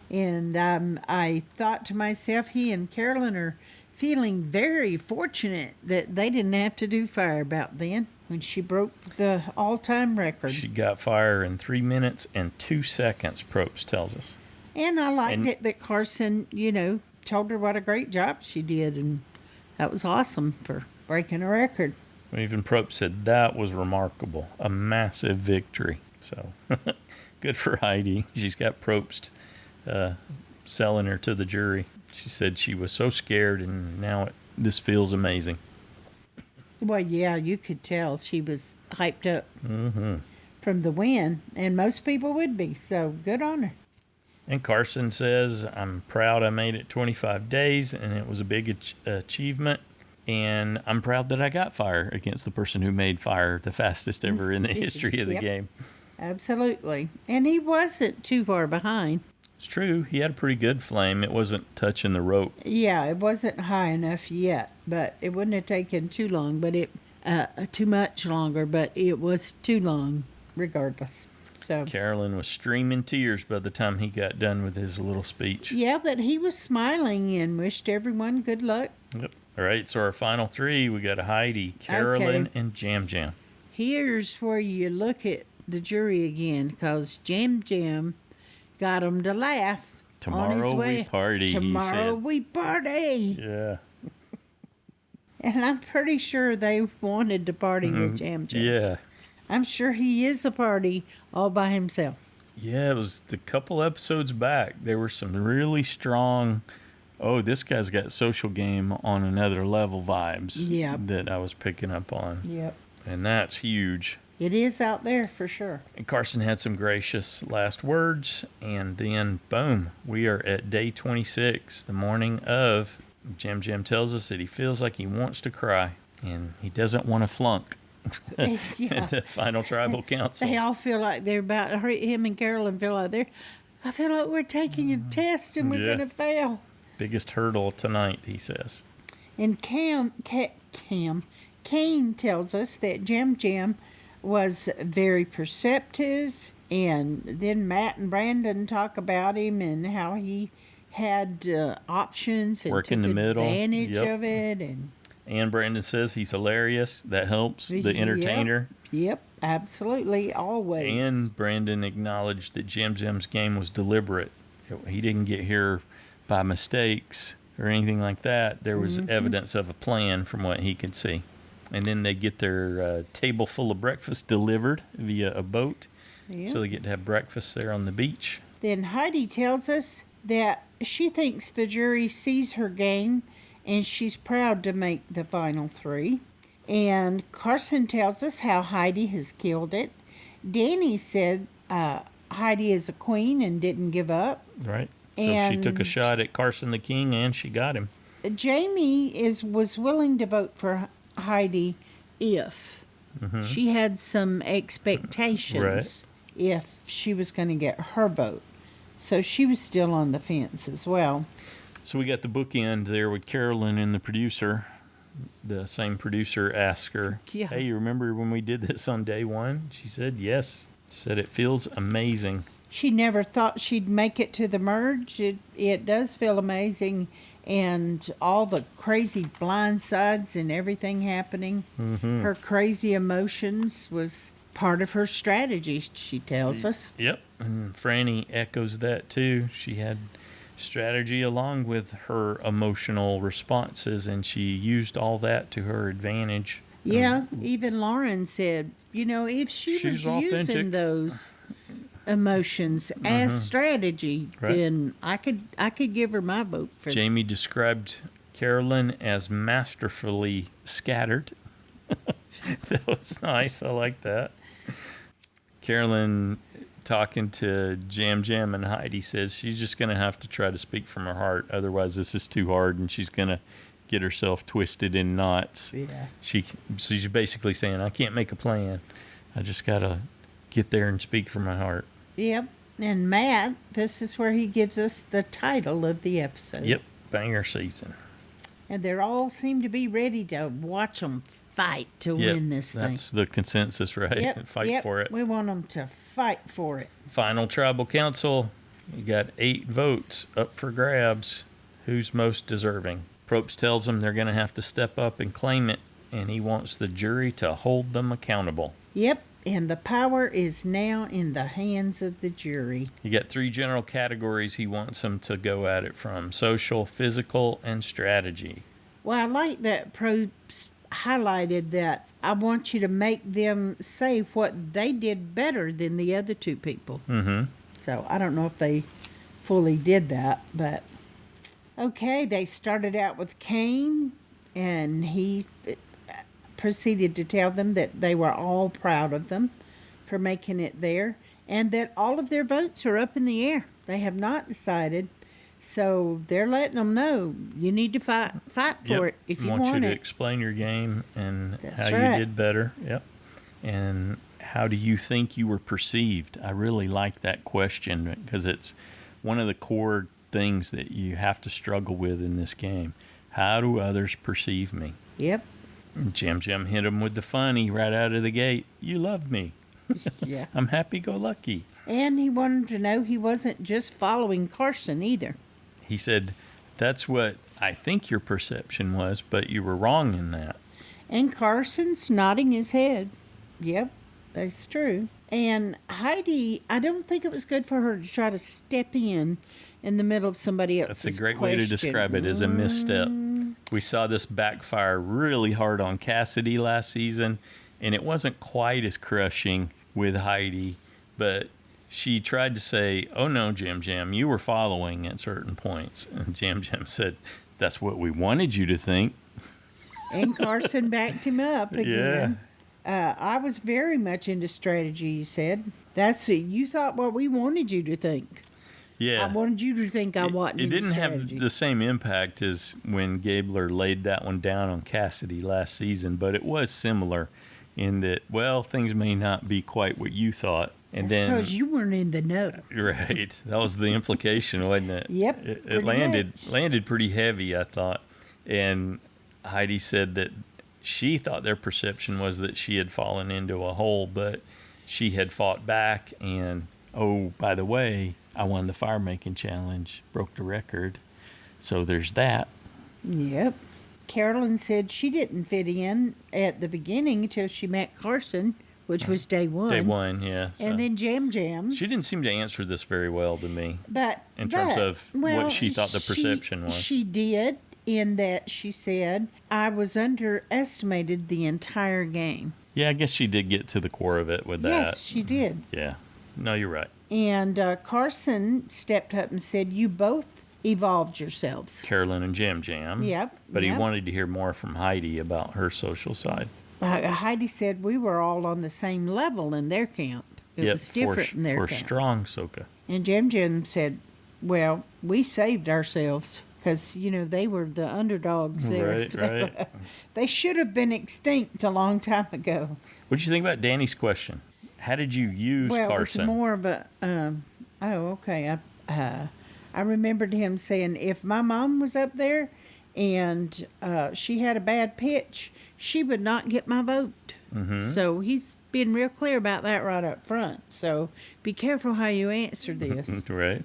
Speaker 1: And I thought to myself, he and Carolyn are feeling very fortunate that they didn't have to do fire about then when she broke the all-time record.
Speaker 2: She got fire in 3 minutes and 2 seconds, Probst tells us.
Speaker 1: And I liked it that Carson, told her what a great job she did, and that was awesome for breaking a record.
Speaker 2: Even Probst said that was remarkable, a massive victory. So good for Heidi. She's got Probst selling her to the jury. She said she was so scared, and now this feels amazing.
Speaker 1: Well, yeah, you could tell she was hyped up from the win, and most people would be, so good on her.
Speaker 2: And Carson says, I'm proud I made it 25 days, and it was a big achievement, and I'm proud that I got fire against the person who made fire the fastest ever in the history of the game.
Speaker 1: Absolutely. And he wasn't too far behind.
Speaker 2: It's true. He had a pretty good flame. It wasn't touching the rope.
Speaker 1: Yeah, it wasn't high enough yet, but it wouldn't have taken too long, but too much longer, but it was too long regardless. So
Speaker 2: Carolyn was streaming tears by the time he got done with his little speech.
Speaker 1: Yeah, but he was smiling and wished everyone good luck.
Speaker 2: Yep. All right, so our final three, we got Heidi, Carolyn, and Jam Jam.
Speaker 1: Here's where you look at the jury again, because Jam Jam got him to laugh.
Speaker 2: Tomorrow we party,
Speaker 1: Tomorrow
Speaker 2: he said.
Speaker 1: we party.
Speaker 2: Yeah.
Speaker 1: And I'm pretty sure they wanted to party with Jam Jam.
Speaker 2: Yeah.
Speaker 1: I'm sure he is a party all by himself.
Speaker 2: Yeah, it was a couple episodes back. There were some really strong, this guy's got social game on another level vibes
Speaker 1: Yep.
Speaker 2: that I was picking up on.
Speaker 1: Yep.
Speaker 2: And that's huge.
Speaker 1: It is out there for sure.
Speaker 2: And Carson had some gracious last words, and then, boom, we are at day 26, the morning of. Jim tells us that he feels like he wants to cry, and he doesn't want to flunk
Speaker 1: Yeah.
Speaker 2: at the final tribal council.
Speaker 1: They all feel like they're about to hurt him, and Carolyn feel like I feel like we're taking a test and we're
Speaker 2: Yeah.
Speaker 1: going to fail.
Speaker 2: Biggest hurdle tonight, he says.
Speaker 1: And Kane tells us that Jim was very perceptive, and then Matt and Brandon talk about him and how he had options and
Speaker 2: Work
Speaker 1: took
Speaker 2: in the middle.
Speaker 1: advantage
Speaker 2: Yep.
Speaker 1: of it.
Speaker 2: And Brandon says he's hilarious. That helps, the entertainer.
Speaker 1: Yep, absolutely, always.
Speaker 2: And Brandon acknowledged that Jim's game was deliberate. He didn't get here by mistakes or anything like that. There was evidence of a plan from what he could see. And then they get their table full of breakfast delivered via a boat.
Speaker 1: Yep.
Speaker 2: So they get to have breakfast there on the beach.
Speaker 1: Then Heidi tells us that she thinks the jury sees her game and she's proud to make the final three. And Carson tells us how Heidi has killed it. Danny said Heidi is a queen and didn't give up.
Speaker 2: Right. So she took a shot at Carson the King, and she got him.
Speaker 1: Jamie was willing to vote for Heidi if she had some expectations,
Speaker 2: Right.
Speaker 1: if she was going to get her vote. So she was still on the fence as well.
Speaker 2: So we got the bookend there with Carolyn and the producer. The same producer asked her,
Speaker 1: Yeah.
Speaker 2: hey, you remember when we did this on day one? She said, yes. She said, it feels amazing.
Speaker 1: She never thought she'd make it to the merge. It does feel amazing, and all the crazy blind sides and everything happening. Her crazy emotions was part of her strategy, she tells us.
Speaker 2: Yep. And Franny echoes that too. She had strategy along with her emotional responses, and she used all that to her advantage.
Speaker 1: Yeah, even Lauren said, if she was
Speaker 2: She's authentic.
Speaker 1: using those emotions as strategy,
Speaker 2: Right.
Speaker 1: then I could give her my vote for
Speaker 2: Jamie described Carolyn as masterfully scattered. That was nice. I like that. Carolyn, talking to Jam and Heidi, says she's just going to have to try to speak from her heart. Otherwise, this is too hard, and she's going to get herself twisted in knots.
Speaker 1: Yeah.
Speaker 2: She's basically saying, I can't make a plan. I just got to get there and speak from my heart.
Speaker 1: Yep. And Matt, this is where he gives us the title of the episode.
Speaker 2: Yep. Banger season.
Speaker 1: And they all seem to be ready to watch them fight to
Speaker 2: Yep,
Speaker 1: win this thing.
Speaker 2: that's the consensus, right?
Speaker 1: Yep,
Speaker 2: Fight
Speaker 1: yep,
Speaker 2: for it.
Speaker 1: We want them to fight for it.
Speaker 2: Final tribal council. You got 8 votes up for grabs. Who's most deserving? Probst tells them they're going to have to step up and claim it, and he wants the jury to hold them accountable.
Speaker 1: Yep. And the power is now in the hands of the jury.
Speaker 2: You got 3 general categories he wants them to go at it from: social, physical, and strategy.
Speaker 1: Well, I like that Probst highlighted that I want you to make them say what they did better than the other 2 people.
Speaker 2: Mm-hmm.
Speaker 1: So I don't know if they fully did that, but okay, they started out with Kane, and he proceeded to tell them that they were all proud of them for making it there, and that all of their votes are up in the air. They have not decided. So they're letting them know you need to fight for it if you
Speaker 2: want you
Speaker 1: want
Speaker 2: to
Speaker 1: it.
Speaker 2: explain your game and
Speaker 1: That's
Speaker 2: how
Speaker 1: right.
Speaker 2: you did better. Yep. And how do you think you were perceived? I really like that question because it's one of the core things that you have to struggle with in this game. How do others perceive me?
Speaker 1: Yep.
Speaker 2: Jim hit him with the funny right out of the gate. You love me.
Speaker 1: Yeah.
Speaker 2: I'm happy-go-lucky.
Speaker 1: And he wanted to know he wasn't just following Carson either.
Speaker 2: He said, that's what I think your perception was, but you were wrong in that.
Speaker 1: And Carson's nodding his head. Yep, that's true. And Heidi, I don't think it was good for her to try to step in the middle of somebody else's
Speaker 2: That's a great way to describe it, as a misstep. We saw this backfire really hard on Cassidy last season, and it wasn't quite as crushing with Heidi, but she tried to say, oh no, Jim, you were following at certain points. And Jim said, that's what we wanted you to think.
Speaker 1: And Carson backed him up again. I was very much into strategy, you said. You thought what we wanted you to think.
Speaker 2: Yeah.
Speaker 1: I wanted you to think I wasn't
Speaker 2: It
Speaker 1: into
Speaker 2: didn't
Speaker 1: strategy.
Speaker 2: have the same impact as when Gabler laid that one down on Cassidy last season, but it was similar in that, well, things may not be quite what you thought. And
Speaker 1: That's
Speaker 2: then,
Speaker 1: because you weren't in the know.
Speaker 2: right, that was the implication, wasn't it?
Speaker 1: Yep,
Speaker 2: It
Speaker 1: pretty
Speaker 2: landed pretty heavy, I thought. And Heidi said that she thought their perception was that she had fallen into a hole, but she had fought back. And, oh, by the way, I won the fire making challenge, broke the record. So there's that.
Speaker 1: Yep. Carolyn said she didn't fit in at the beginning until she met Carson, which was day one.
Speaker 2: Day one, yeah.
Speaker 1: And then Jam.
Speaker 2: She didn't seem to answer this very well to me. In
Speaker 1: But
Speaker 2: terms of what she thought the perception was.
Speaker 1: She did, in that she said, I was underestimated the entire game.
Speaker 2: Yeah, I guess she did get to the core of it with that.
Speaker 1: Yes, she did.
Speaker 2: Yeah. No, you're right.
Speaker 1: And Carson stepped up and said, you both evolved yourselves.
Speaker 2: Carolyn and Jam.
Speaker 1: Yep.
Speaker 2: But he wanted to hear more from Heidi about her social side.
Speaker 1: Heidi said we were all on the same level in their camp. It was different in their camp.
Speaker 2: For strong Soka.
Speaker 1: And Jam said, well, we saved ourselves because, they were the underdogs there.
Speaker 2: Right.
Speaker 1: They should have been extinct a long time ago.
Speaker 2: What did you think about Danny's question? How did you use Carson?
Speaker 1: It was more of a, okay. I remembered him saying, if my mom was up there and she had a bad pitch, she would not get my vote. Mm-hmm. So he's been real clear about that right up front. So be careful how you answer this.
Speaker 2: Right.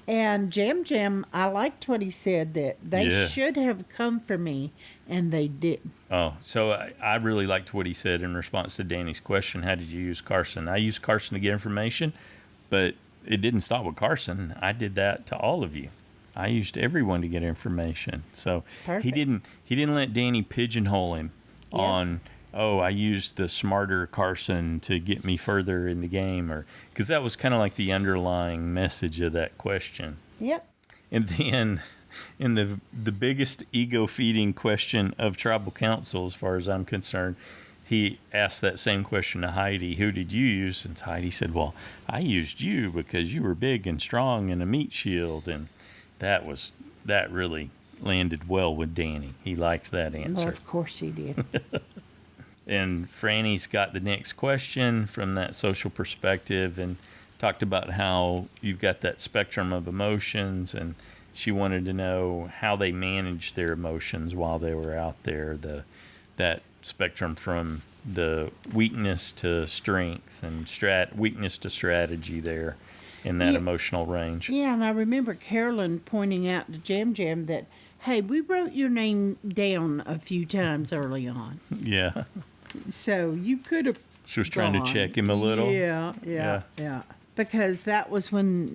Speaker 1: And Jam, I liked what he said, that they should have come for me, and they didn't.
Speaker 2: Oh, so I really liked what he said in response to Danny's question, how did you use Carson? I used Carson to get information, but it didn't stop with Carson. I did that to all of you. I used everyone to get information. So
Speaker 1: Perfect.
Speaker 2: he didn't let Danny pigeonhole him on, I used the smarter Carson to get me further in the game, or because that was kind of like the underlying message of that question.
Speaker 1: Yep.
Speaker 2: And then in the biggest ego-feeding question of tribal council, as far as I'm concerned, he asked that same question to Heidi. Who did you use? And Heidi said, well, I used you because you were big and strong and a meat shield. And that really landed well with Danny. He liked that answer.
Speaker 1: Well, of course he did.
Speaker 2: And Franny's got the next question from that social perspective and talked about how you've got that spectrum of emotions, and she wanted to know how they managed their emotions while they were out there, that spectrum from the weakness to strength and weakness to strategy there in that emotional range.
Speaker 1: Yeah, and I remember Carolyn pointing out to Jam that, hey, we wrote your name down a few times early on.
Speaker 2: Yeah.
Speaker 1: So you could have.
Speaker 2: She was trying to check him a little.
Speaker 1: Yeah. Because that was when,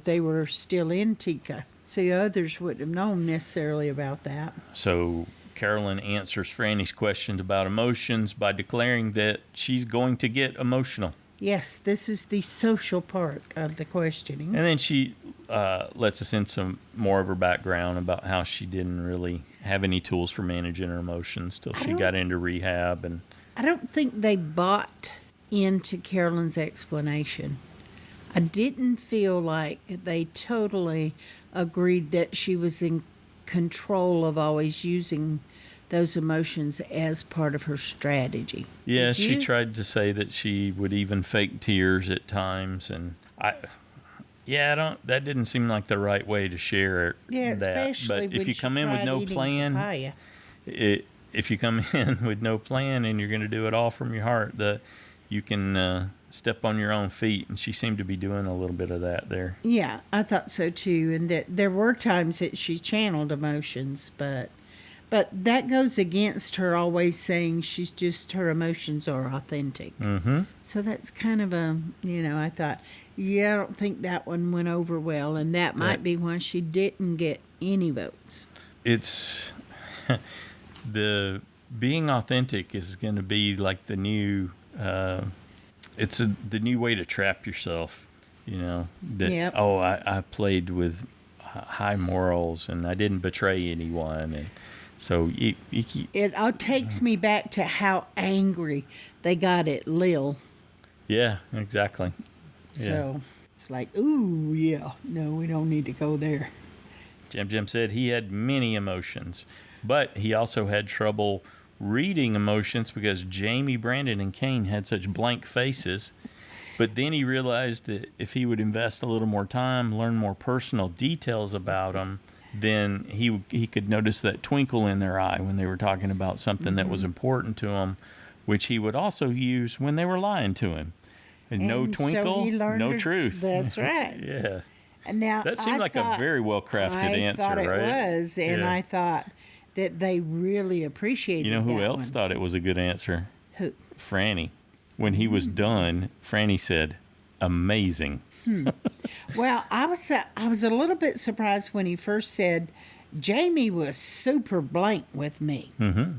Speaker 1: they were still in Tika. So others wouldn't have known necessarily about that.
Speaker 2: So Carolyn answers Franny's questions about emotions by declaring that she's going to get emotional.
Speaker 1: Yes, this is the social part of the questioning.
Speaker 2: And then she lets us in some more of her background about how she didn't really have any tools for managing her emotions till she got into rehab. And
Speaker 1: I don't think they bought into Carolyn's explanation. I didn't feel like they totally agreed that she was in control of always using those emotions as part of her strategy.
Speaker 2: Yeah, she tried to say that she would even fake tears at times, and that didn't seem like the right way to share it.
Speaker 1: Yeah, especially
Speaker 2: but if you come in with no plan, if you come in with no plan and you're going to do it all from your heart, you can step on your own feet, and she seemed to be doing a little bit of that there.
Speaker 1: Yeah, I thought so too, and that there were times that she channeled emotions, but that goes against her always saying her emotions are authentic. Mm-hmm. So that's kind of I thought, I don't think that one went over well, and that might be why she didn't get any votes.
Speaker 2: It's the being authentic is going to be like the new, the new way to trap yourself, I played with high morals and I didn't betray anyone, and So
Speaker 1: it all takes me back to how angry they got at Lil.
Speaker 2: yeah, exactly. Yeah.
Speaker 1: So it's like, ooh, yeah, no, we don't need to go there.
Speaker 2: Jim said he had many emotions, but he also had trouble reading emotions because Jamie, Brandon, and Kane had such blank faces. But then he realized that if he would invest a little more time, learn more personal details about them, then he could notice that twinkle in their eye when they were talking about something that was important to him, which he would also use when they were lying to him. And no twinkle, no truth.
Speaker 1: That's right.
Speaker 2: Yeah.
Speaker 1: And now
Speaker 2: That seemed like a very well-crafted answer,
Speaker 1: I thought it
Speaker 2: right?
Speaker 1: was, and
Speaker 2: Yeah.
Speaker 1: I thought that they really appreciated
Speaker 2: You know who
Speaker 1: that
Speaker 2: else
Speaker 1: one.
Speaker 2: thought it was a good answer?
Speaker 1: Who?
Speaker 2: Franny. When he was done, Franny said, amazing.
Speaker 1: Well, I was a little bit surprised when he first said, Jamie was super blank with me.
Speaker 2: Mm-hmm.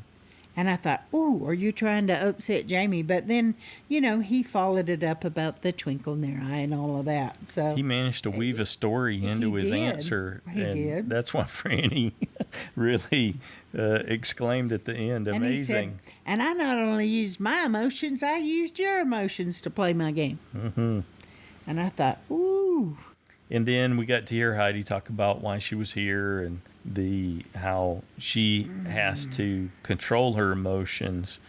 Speaker 1: And I thought, ooh, are you trying to upset Jamie? But then, he followed it up about the twinkle in their eye and all of that. So
Speaker 2: He managed to weave a story into his
Speaker 1: did.
Speaker 2: answer.
Speaker 1: He
Speaker 2: and
Speaker 1: did.
Speaker 2: That's why Franny really exclaimed at the end,
Speaker 1: And he
Speaker 2: amazing.
Speaker 1: said, and I not only used my emotions, I used your emotions to play my game.
Speaker 2: Mm-hmm.
Speaker 1: And I thought, ooh.
Speaker 2: And then we got to hear Heidi talk about why she was here and how she has to control her emotions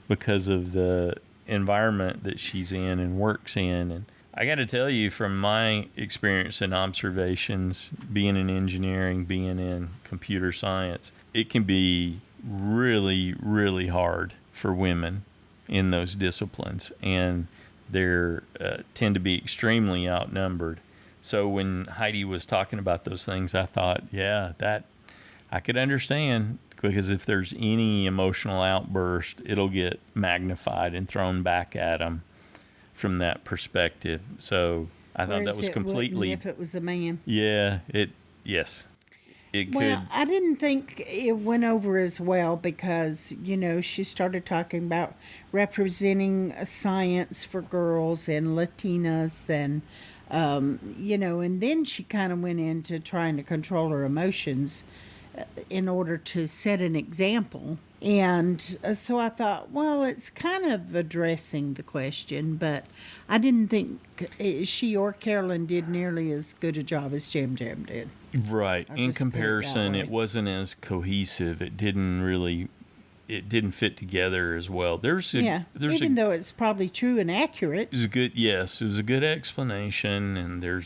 Speaker 2: because of the environment that she's in and works in. And I got to tell you, from my experience and observations, being in engineering, being in computer science, it can be really, really hard for women in those disciplines. And they tend to be extremely outnumbered. So when Heidi was talking about those things, I thought, yeah, that I could understand, because if there's any emotional outburst, it'll get magnified and thrown back at them from that perspective. So I thought that was completely.
Speaker 1: If it was a man.
Speaker 2: Yeah, yes. It
Speaker 1: Well,
Speaker 2: could.
Speaker 1: I didn't think it went over as well because, she started talking about representing science for girls and Latinas and, and then she kind of went into trying to control her emotions in order to set an example. And so I thought, well, it's kind of addressing the question, but I didn't think she or Carolyn did nearly as good a job as Jam did.
Speaker 2: Right.
Speaker 1: I'll
Speaker 2: In
Speaker 1: just put it that
Speaker 2: comparison,
Speaker 1: way.
Speaker 2: it wasn't as cohesive. It didn't fit together as well.
Speaker 1: Even though it's probably true and accurate.
Speaker 2: It was it was a good explanation, and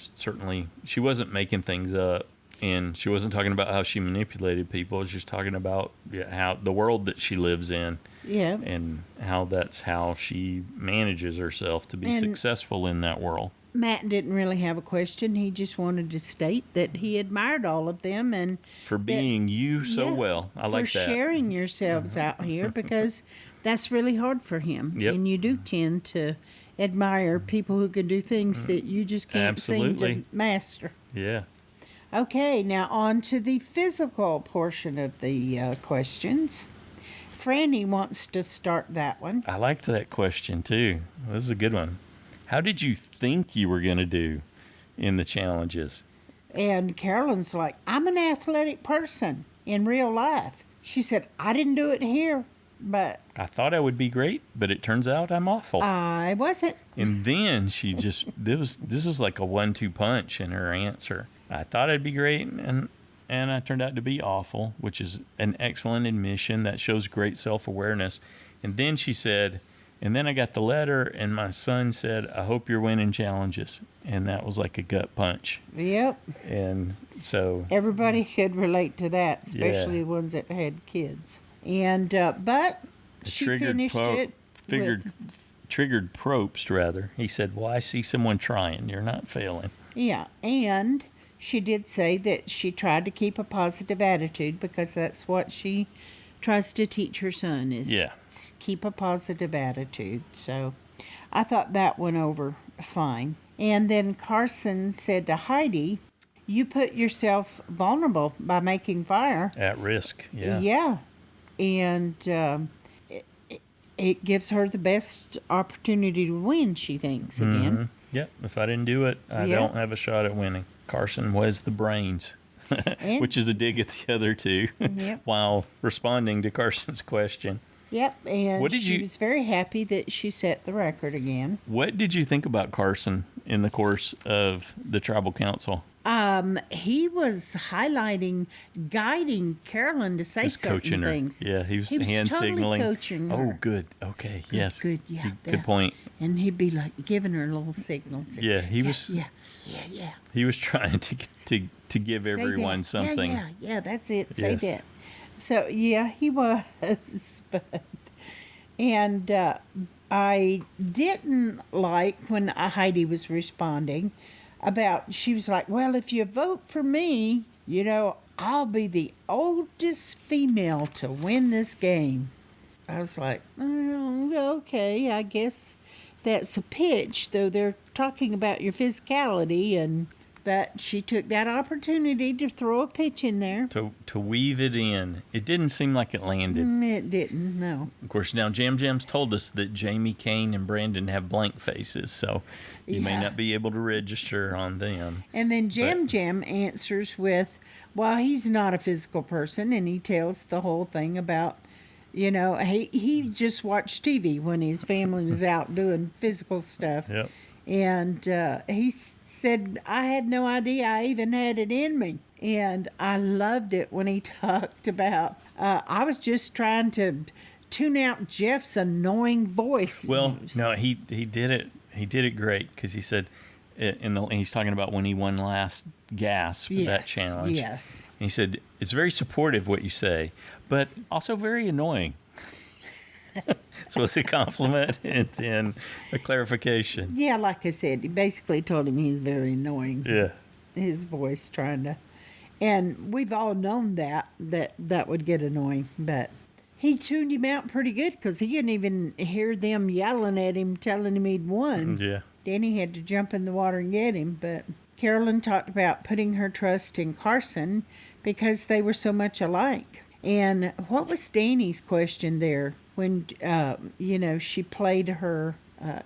Speaker 2: she wasn't making things up, and she wasn't talking about how she manipulated people. It was just talking about how the world that she lives in,
Speaker 1: Yeah.
Speaker 2: and that's how she manages herself to be successful in that world.
Speaker 1: Matt didn't really have a question. He just wanted to state that he admired all of them and
Speaker 2: For being you so well. I like
Speaker 1: for
Speaker 2: that.
Speaker 1: sharing yourselves out here because that's really hard for him.
Speaker 2: Yep.
Speaker 1: And you do tend to admire people who can do things that you just can't seem
Speaker 2: Absolutely.
Speaker 1: to master.
Speaker 2: Yeah.
Speaker 1: Okay, now on to the physical portion of the questions. Franny wants to start that one.
Speaker 2: I liked that question too. This is a good one. How did you think you were going to do in the challenges?
Speaker 1: And Carolyn's like, I'm an athletic person in real life. She said, I didn't do it here, but
Speaker 2: I thought I would be great, but it turns out I'm awful.
Speaker 1: I wasn't.
Speaker 2: And then she just, this is like a 1-2 punch in her answer. I thought I'd be great, and I turned out to be awful, which is an excellent admission. That shows great self-awareness. And then she said, and then I got the letter, and my son said, I hope you're winning challenges. And that was like a gut punch.
Speaker 1: Yep.
Speaker 2: And so
Speaker 1: Everybody could relate to that, especially the ones that had kids. And but she finished it.
Speaker 2: Triggered Probst, rather. He said, well, I see someone trying. You're not failing.
Speaker 1: Yeah, and she did say that she tried to keep a positive attitude because that's what she tries to teach her son is keep a positive attitude. So I thought that went over fine. And then Carson said to Heidi, you put yourself vulnerable by making fire.
Speaker 2: At risk, yeah.
Speaker 1: Yeah. And it gives her the best opportunity to win, she thinks, again.
Speaker 2: Yep, if I didn't do it, I don't have a shot at winning. Carson was the brains. which is a dig at the other two, while responding to Carson's question.
Speaker 1: Yep, and
Speaker 2: What did
Speaker 1: she
Speaker 2: you-
Speaker 1: was very happy that she set the record again.
Speaker 2: What did you think about Carson in the course of the tribal council?
Speaker 1: He was guiding Carolyn to say
Speaker 2: Just
Speaker 1: certain
Speaker 2: coaching her.
Speaker 1: things.
Speaker 2: Yeah, he was
Speaker 1: He was
Speaker 2: hand
Speaker 1: totally
Speaker 2: signaling.
Speaker 1: coaching her.
Speaker 2: Oh, good. Okay. Yes.
Speaker 1: Good, yeah.
Speaker 2: Good point.
Speaker 1: And he'd be like giving her little signals.
Speaker 2: Yeah, he was.
Speaker 1: Yeah.
Speaker 2: He was trying to give
Speaker 1: Say
Speaker 2: everyone
Speaker 1: that.
Speaker 2: something.
Speaker 1: Yeah, that's it. Say
Speaker 2: Yes.
Speaker 1: that. So, yeah, he was. And I didn't like when Heidi was responding about, she was like, well, if you vote for me, I'll be the oldest female to win this game. I was like, okay, I guess that's a pitch, though they're talking about your physicality, but she took that opportunity to throw a pitch in there.
Speaker 2: To weave it in. It didn't seem like it landed.
Speaker 1: It didn't, no.
Speaker 2: Of course, now Jam Jam's told us that Jamie, Kane, and Brandon have blank faces, so you may not be able to register on them.
Speaker 1: And then Jam answers with, well, he's not a physical person, and he tells the whole thing about, he just watched TV when his family was out doing physical stuff.
Speaker 2: Yep.
Speaker 1: And he said, I had no idea I even had it in me. And I loved it when he talked about, I was just trying to tune out Jeff's annoying voice.
Speaker 2: Well, no, he did it. He did it great because he said, and he's talking about when he won last gasp that challenge.
Speaker 1: Yes.
Speaker 2: And he said, it's very supportive what you say, but also very annoying. So it's a compliment and then a clarification.
Speaker 1: Yeah, like I said, he basically told him he's very annoying.
Speaker 2: Yeah.
Speaker 1: His voice trying to, and we've all known that would get annoying, but he tuned him out pretty good because he couldn't even hear them yelling at him, telling him he'd won.
Speaker 2: Yeah.
Speaker 1: Danny had to jump in the water and get him, but Carolyn talked about putting her trust in Carson because they were so much alike. And what was Danny's question there when, she played her,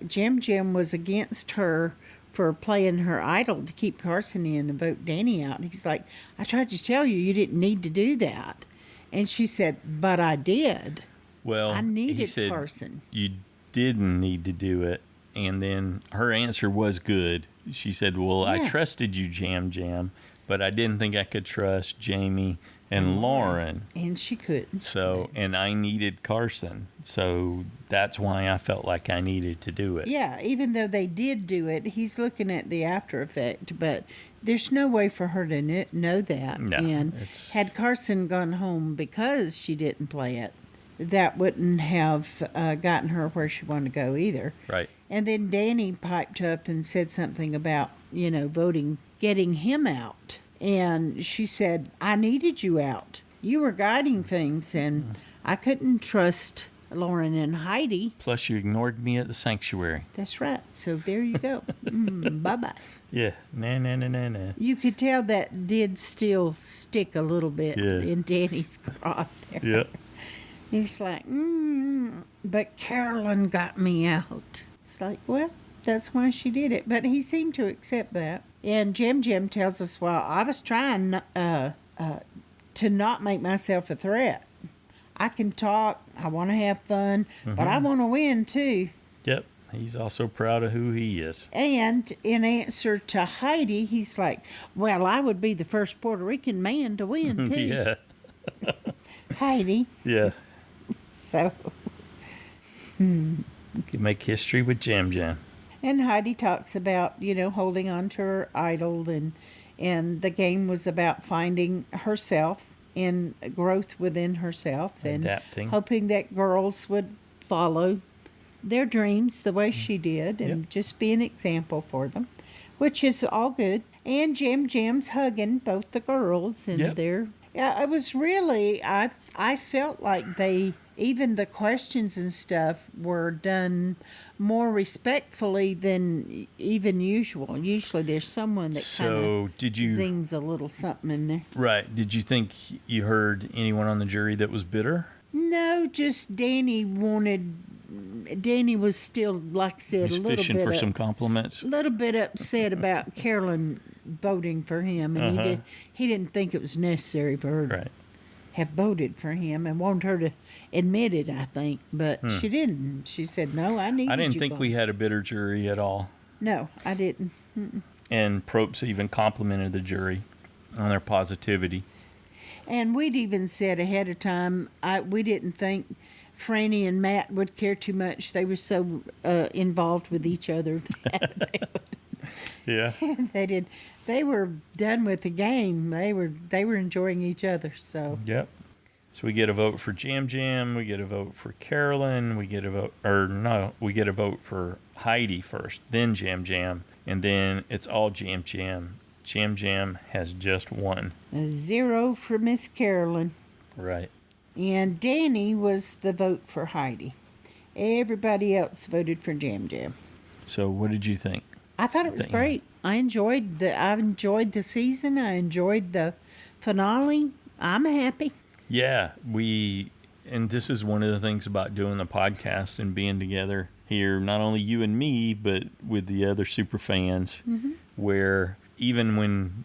Speaker 1: Jim was against her for playing her idol to keep Carson in and vote Danny out. And he's like, I tried to tell you didn't need to do that. And she said, but I did.
Speaker 2: Well,
Speaker 1: I needed
Speaker 2: he said,
Speaker 1: Carson.
Speaker 2: You didn't need to do it. And then her answer was good. She said, well, I trusted you, Jam, but I didn't think I could trust Jamie and Lauren.
Speaker 1: And she couldn't.
Speaker 2: So, and I needed Carson. So that's why I felt like I needed to do it.
Speaker 1: Yeah, even though they did do it, he's looking at the after effect, but there's no way for her to know that.
Speaker 2: No,
Speaker 1: and had Carson gone home because she didn't play it, that wouldn't have gotten her where she wanted to go either.
Speaker 2: Right.
Speaker 1: And then Danny piped up and said something about, voting, getting him out. And she said, I needed you out. You were guiding things, and I couldn't trust Lauren and Heidi.
Speaker 2: Plus, you ignored me at the sanctuary.
Speaker 1: That's right. So there you go. Bye-bye.
Speaker 2: Yeah. Nah.
Speaker 1: You could tell that did still stick a little bit in Danny's craw there.
Speaker 2: Yep.
Speaker 1: He's like, but Carolyn got me out. It's like, well, that's why she did it. But he seemed to accept that. And Jim tells us, well, I was trying to not make myself a threat. I can talk, I want to have fun, but I want to win too.
Speaker 2: Yep. He's also proud of who he is.
Speaker 1: And in answer to Heidi, he's like, well, I would be the first Puerto Rican man to win too.
Speaker 2: Yeah.
Speaker 1: Heidi.
Speaker 2: Yeah.
Speaker 1: So.
Speaker 2: You can make history with Jam.
Speaker 1: And Heidi talks about, holding on to her idol, and the game was about finding herself and growth within herself and
Speaker 2: adapting,
Speaker 1: hoping that girls would follow their dreams the way she did and just be an example for them, which is all good. And Jam's hugging both the girls, and it was really, I felt like even the questions and stuff were done more respectfully than even usual. Usually there's someone that kind of zings a little something in there.
Speaker 2: Right. Did you think you heard anyone on the jury that was bitter?
Speaker 1: No, just Danny was still, like I said,
Speaker 2: He's fishing for some compliments.
Speaker 1: A little bit upset about Carolyn voting for him, and he didn't think it was necessary for her to have voted for him, and wanted her to admit it, I think, but she didn't. She said, "No, I needed."
Speaker 2: I didn't think we had a bitter jury at all.
Speaker 1: No, I didn't.
Speaker 2: And Probst even complimented the jury on their positivity.
Speaker 1: And we'd even said ahead of time, we didn't think Franny and Matt would care too much. They were so involved with each other.
Speaker 2: Yeah.
Speaker 1: They did. They were done with the game. They were enjoying each other. So.
Speaker 2: Yep. So we get a vote for Jam Jam. We get a vote for Carolyn. We get a vote for Heidi first, then Jam Jam, and then it's all Jam Jam. Jam Jam has just won.
Speaker 1: A 0 for Miss Carolyn.
Speaker 2: Right.
Speaker 1: And Danny was the vote for Heidi. Everybody else voted for Jam Jam.
Speaker 2: So what did you think?
Speaker 1: I thought it was great. I enjoyed the season. I enjoyed the finale. I'm happy.
Speaker 2: Yeah, and this is one of the things about doing the podcast and being together here, not only you and me, but with the other super fans, where even when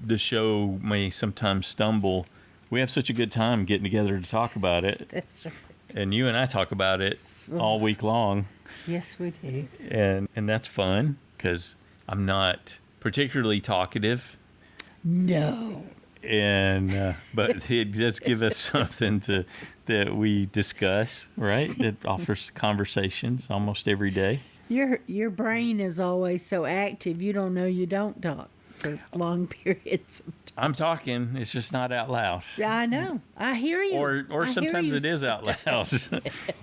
Speaker 2: the show may sometimes stumble, we have such a good time getting together to talk about it.
Speaker 1: That's right.
Speaker 2: And you and I talk about it all week long.
Speaker 1: Yes, we do.
Speaker 2: And that's fun because I'm not particularly talkative.
Speaker 1: No.
Speaker 2: And but it does give us something that we discuss, right? That offers conversations almost every day.
Speaker 1: Your brain is always so active. You don't know you don't talk for long periods of time.
Speaker 2: I'm talking. It's just not out loud.
Speaker 1: I know. I hear you.
Speaker 2: Or sometimes it is out loud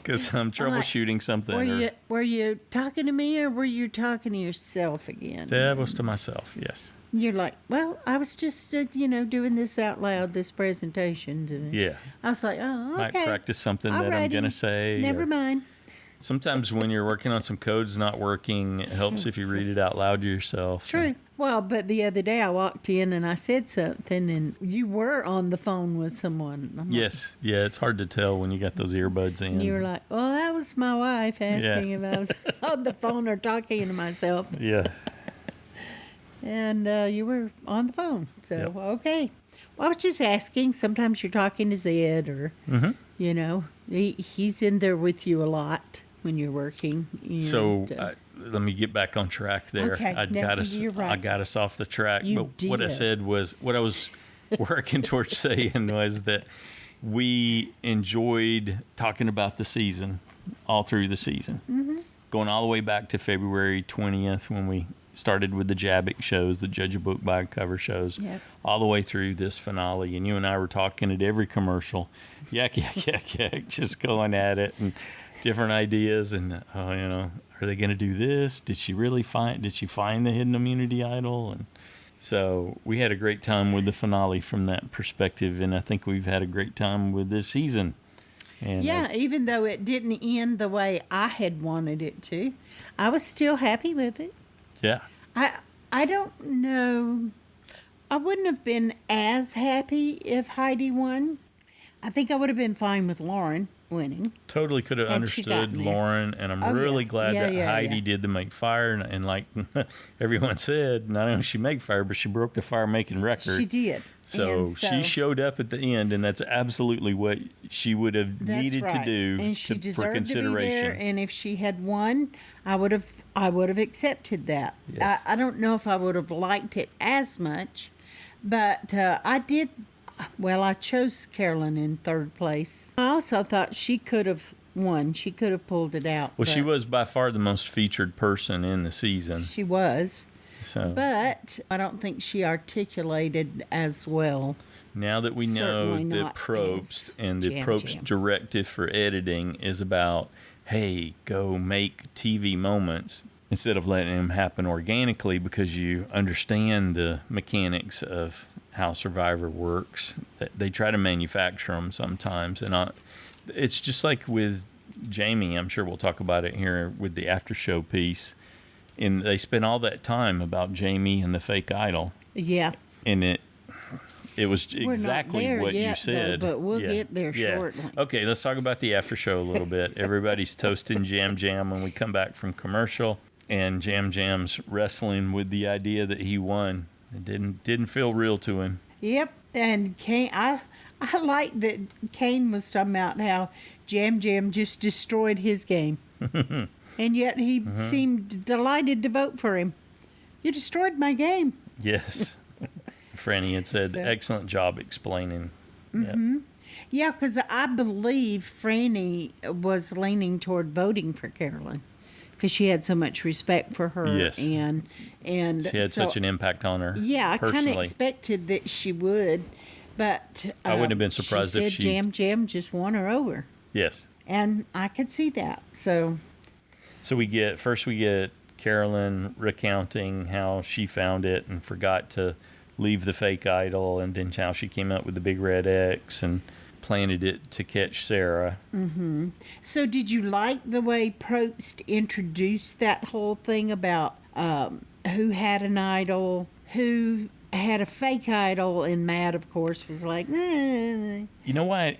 Speaker 2: because I'm troubleshooting something.
Speaker 1: Were you talking to me or were you talking to yourself again?
Speaker 2: That was to myself. Yes.
Speaker 1: You're like, well, I was just, doing this out loud, this presentation.
Speaker 2: Yeah.
Speaker 1: I was like, oh, okay.
Speaker 2: Might practice something that I'm going to say.
Speaker 1: Never mind.
Speaker 2: Sometimes when you're working on some codes not working, it helps if you read it out loud to yourself.
Speaker 1: True. Well, but the other day I walked in and I said something, and you were on the phone with someone.
Speaker 2: Yes. Yeah, it's hard to tell when you got those earbuds in.
Speaker 1: And you were like, well, that was my wife asking if I was on the phone or talking to myself.
Speaker 2: Yeah.
Speaker 1: And you were on the phone. So, okay. Well, I was just asking. Sometimes you're talking to Zed or, he's in there with you a lot when you're working.
Speaker 2: So let me get back on track there.
Speaker 1: Okay.
Speaker 2: I got us off the track. What I said was, what I was working towards saying was that we enjoyed talking about the season all through the season. Mm-hmm. Going all the way back to February 20th when we started with the Jabbick shows, the Judge a Book by Cover shows, all the way through this finale. And you and I were talking at every commercial, yak, just going at it and different ideas. And, are they going to do this? Did she find the hidden immunity idol? And so we had a great time with the finale from that perspective. And I think we've had a great time with this season. And
Speaker 1: even though it didn't end the way I had wanted it to, I was still happy with it.
Speaker 2: Yeah.
Speaker 1: I don't know. I wouldn't have been as happy if Heidi won. I think I would have been fine with Lauren winning.
Speaker 2: Totally could have understood Lauren, and I'm really glad that Heidi did the make fire. And like everyone said, not only did she make fire, but she broke the fire making record.
Speaker 1: She did.
Speaker 2: So she showed up at the end, and that's absolutely what she would have needed to do
Speaker 1: and she
Speaker 2: for consideration.
Speaker 1: To be there, and if she had won, I would have accepted that.
Speaker 2: Yes.
Speaker 1: I don't know if I would have liked it as much, but I did. Well, I chose Carolyn in third place. I also thought she could have won. She could have pulled it out.
Speaker 2: Well, she was by far the most featured person in the season.
Speaker 1: She was.
Speaker 2: So.
Speaker 1: But I don't think she articulated as well.
Speaker 2: Now that we know that Probst and the Probst directive for editing is about, hey, go make TV moments instead of letting them happen organically because you understand the mechanics of how Survivor works. They try to manufacture them sometimes. And it's just like with Jamie, I'm sure we'll talk about it here with the after show piece. And they spent all that time about Jamie and the fake idol.
Speaker 1: Yeah.
Speaker 2: And it was exactly what you said.
Speaker 1: Though, but we'll get there shortly.
Speaker 2: Okay, let's talk about the after show a little bit. Everybody's toasting Jam Jam when we come back from commercial. And Jam Jam's wrestling with the idea that he won. It didn't feel real to him.
Speaker 1: Yep. And Kane, I like that Kane was talking about how Jam Jam just destroyed his game. And yet he seemed delighted to vote for him. You destroyed my game.
Speaker 2: Yes. Franny had said, excellent job explaining. Mm-hmm.
Speaker 1: Yep. Yeah, because I believe Franny was leaning toward voting for Carolyn because she had so much respect for her.
Speaker 2: Yes.
Speaker 1: And
Speaker 2: she had such an impact on her.
Speaker 1: Yeah, I kind of
Speaker 2: personally.
Speaker 1: expected that she would, but
Speaker 2: I wouldn't have been surprised if she...
Speaker 1: Jam Jam just won her over.
Speaker 2: Yes.
Speaker 1: And I could see that. So
Speaker 2: we get Carolyn recounting how she found it and forgot to leave the fake idol, and then how she came up with the big red X and planted it to catch Sarah.
Speaker 1: Mm-hmm. So did you like the way Probst introduced that whole thing about who had an idol, who had a fake idol, and Matt, of course, was like, eh.
Speaker 2: You know what?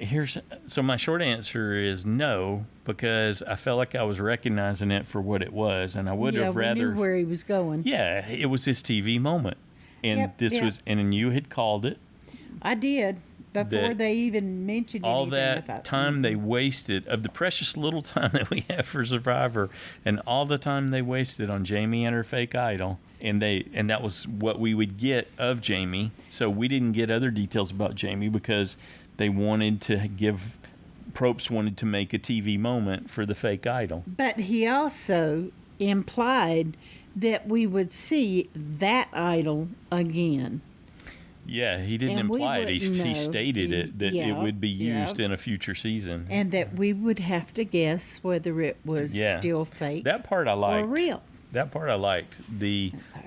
Speaker 2: So my short answer is no, because I felt like I was recognizing it for what it was, and I would have rather...
Speaker 1: we knew where he was going.
Speaker 2: Yeah, it was his TV moment. And and you had called it.
Speaker 1: I did, before they even mentioned
Speaker 2: all
Speaker 1: anything.
Speaker 2: that time they wasted, of the precious little time that we have for Survivor, and all the time they wasted on Jamie and her fake idol, and that was what we would get of Jamie. So we didn't get other details about Jamie because they wanted to give... Probst wanted to make a TV moment for the fake idol.
Speaker 1: But he also implied that we would see that idol again.
Speaker 2: Yeah, he didn't imply it. He stated that it would be used in a future season.
Speaker 1: And that we would have to guess whether it was still fake.
Speaker 2: That part I liked.
Speaker 1: Or real.
Speaker 2: That part I liked.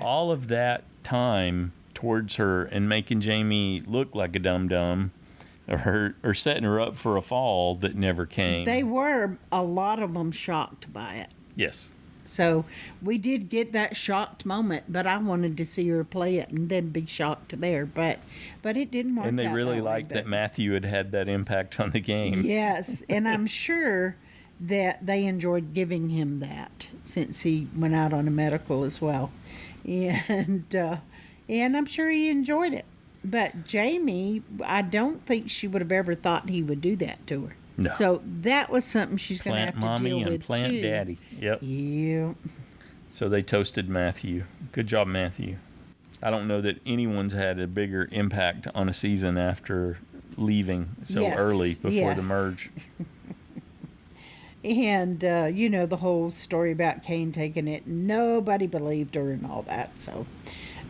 Speaker 2: All of that time towards her and making Jamie look like a dum-dum, or setting her up for a fall that never came.
Speaker 1: They were, a lot of them, shocked by it.
Speaker 2: Yes.
Speaker 1: So we did get that shocked moment, but I wanted to see her play it and then be shocked there. But it didn't work out.
Speaker 2: And they really liked that Matthew had that impact on the game.
Speaker 1: Yes, and I'm sure that they enjoyed giving him that since he went out on a medical as well. And I'm sure he enjoyed it. But Jamie, I don't think she would have ever thought he would do that to her.
Speaker 2: No.
Speaker 1: So that was something she's going to have to deal with,
Speaker 2: Plant mommy and plant daddy. Yep.
Speaker 1: Yeah.
Speaker 2: So they toasted Matthew. Good job, Matthew. I don't know that anyone's had a bigger impact on a season after leaving so early before the merge.
Speaker 1: And, the whole story about Kane taking it, nobody believed her and all that, so...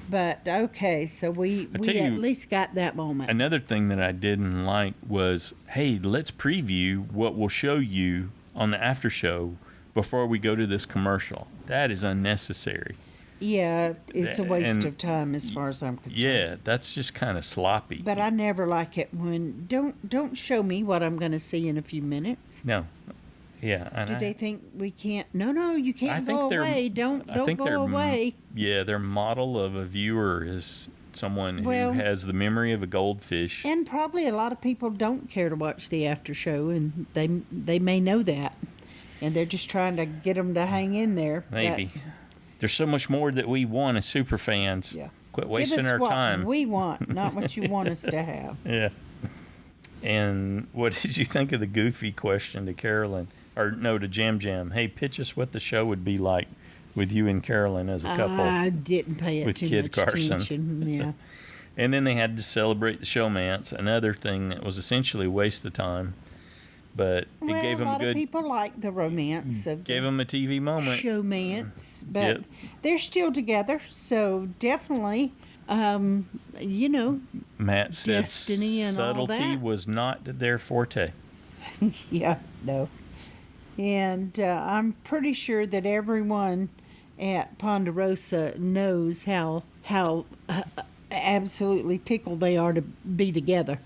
Speaker 1: But, okay, so we at least got that moment.
Speaker 2: Another thing that I didn't like was, hey, let's preview what we'll show you on the after show before we go to this commercial. That is unnecessary.
Speaker 1: Yeah, it's a waste of time as far as I'm concerned.
Speaker 2: Yeah, that's just kind of sloppy.
Speaker 1: But I never like it when, don't show me what I'm going to see in a few minutes.
Speaker 2: No. Yeah. And
Speaker 1: Do they think we can't? No, you can't go away. Don't go away.
Speaker 2: Yeah, their model of a viewer is someone who has the memory of a goldfish.
Speaker 1: And probably a lot of people don't care to watch the after show, and they may know that. And they're just trying to get them to hang in there.
Speaker 2: Maybe. There's so much more that we want as super fans.
Speaker 1: Yeah.
Speaker 2: Quit wasting our time.
Speaker 1: What we want, not what you want us to have.
Speaker 2: Yeah. And what did you think of the goofy question to Carolyn? Or no, to Jam Jam. Hey, pitch us what the show would be like with you and Carolyn as a couple.
Speaker 1: I didn't pay it
Speaker 2: with
Speaker 1: too
Speaker 2: Kid
Speaker 1: much
Speaker 2: Carson.
Speaker 1: attention. Yeah.
Speaker 2: And then they had to celebrate the showmance, another thing that was essentially a waste of time. But it gave them
Speaker 1: a lot of people like the romance of
Speaker 2: gave them a TV moment.
Speaker 1: Showmance, but they're still together, so definitely,
Speaker 2: Matt said
Speaker 1: destiny and
Speaker 2: subtlety
Speaker 1: all that
Speaker 2: was not their forte.
Speaker 1: Yeah, no. And I'm pretty sure that everyone at Ponderosa knows how absolutely tickled they are to be together.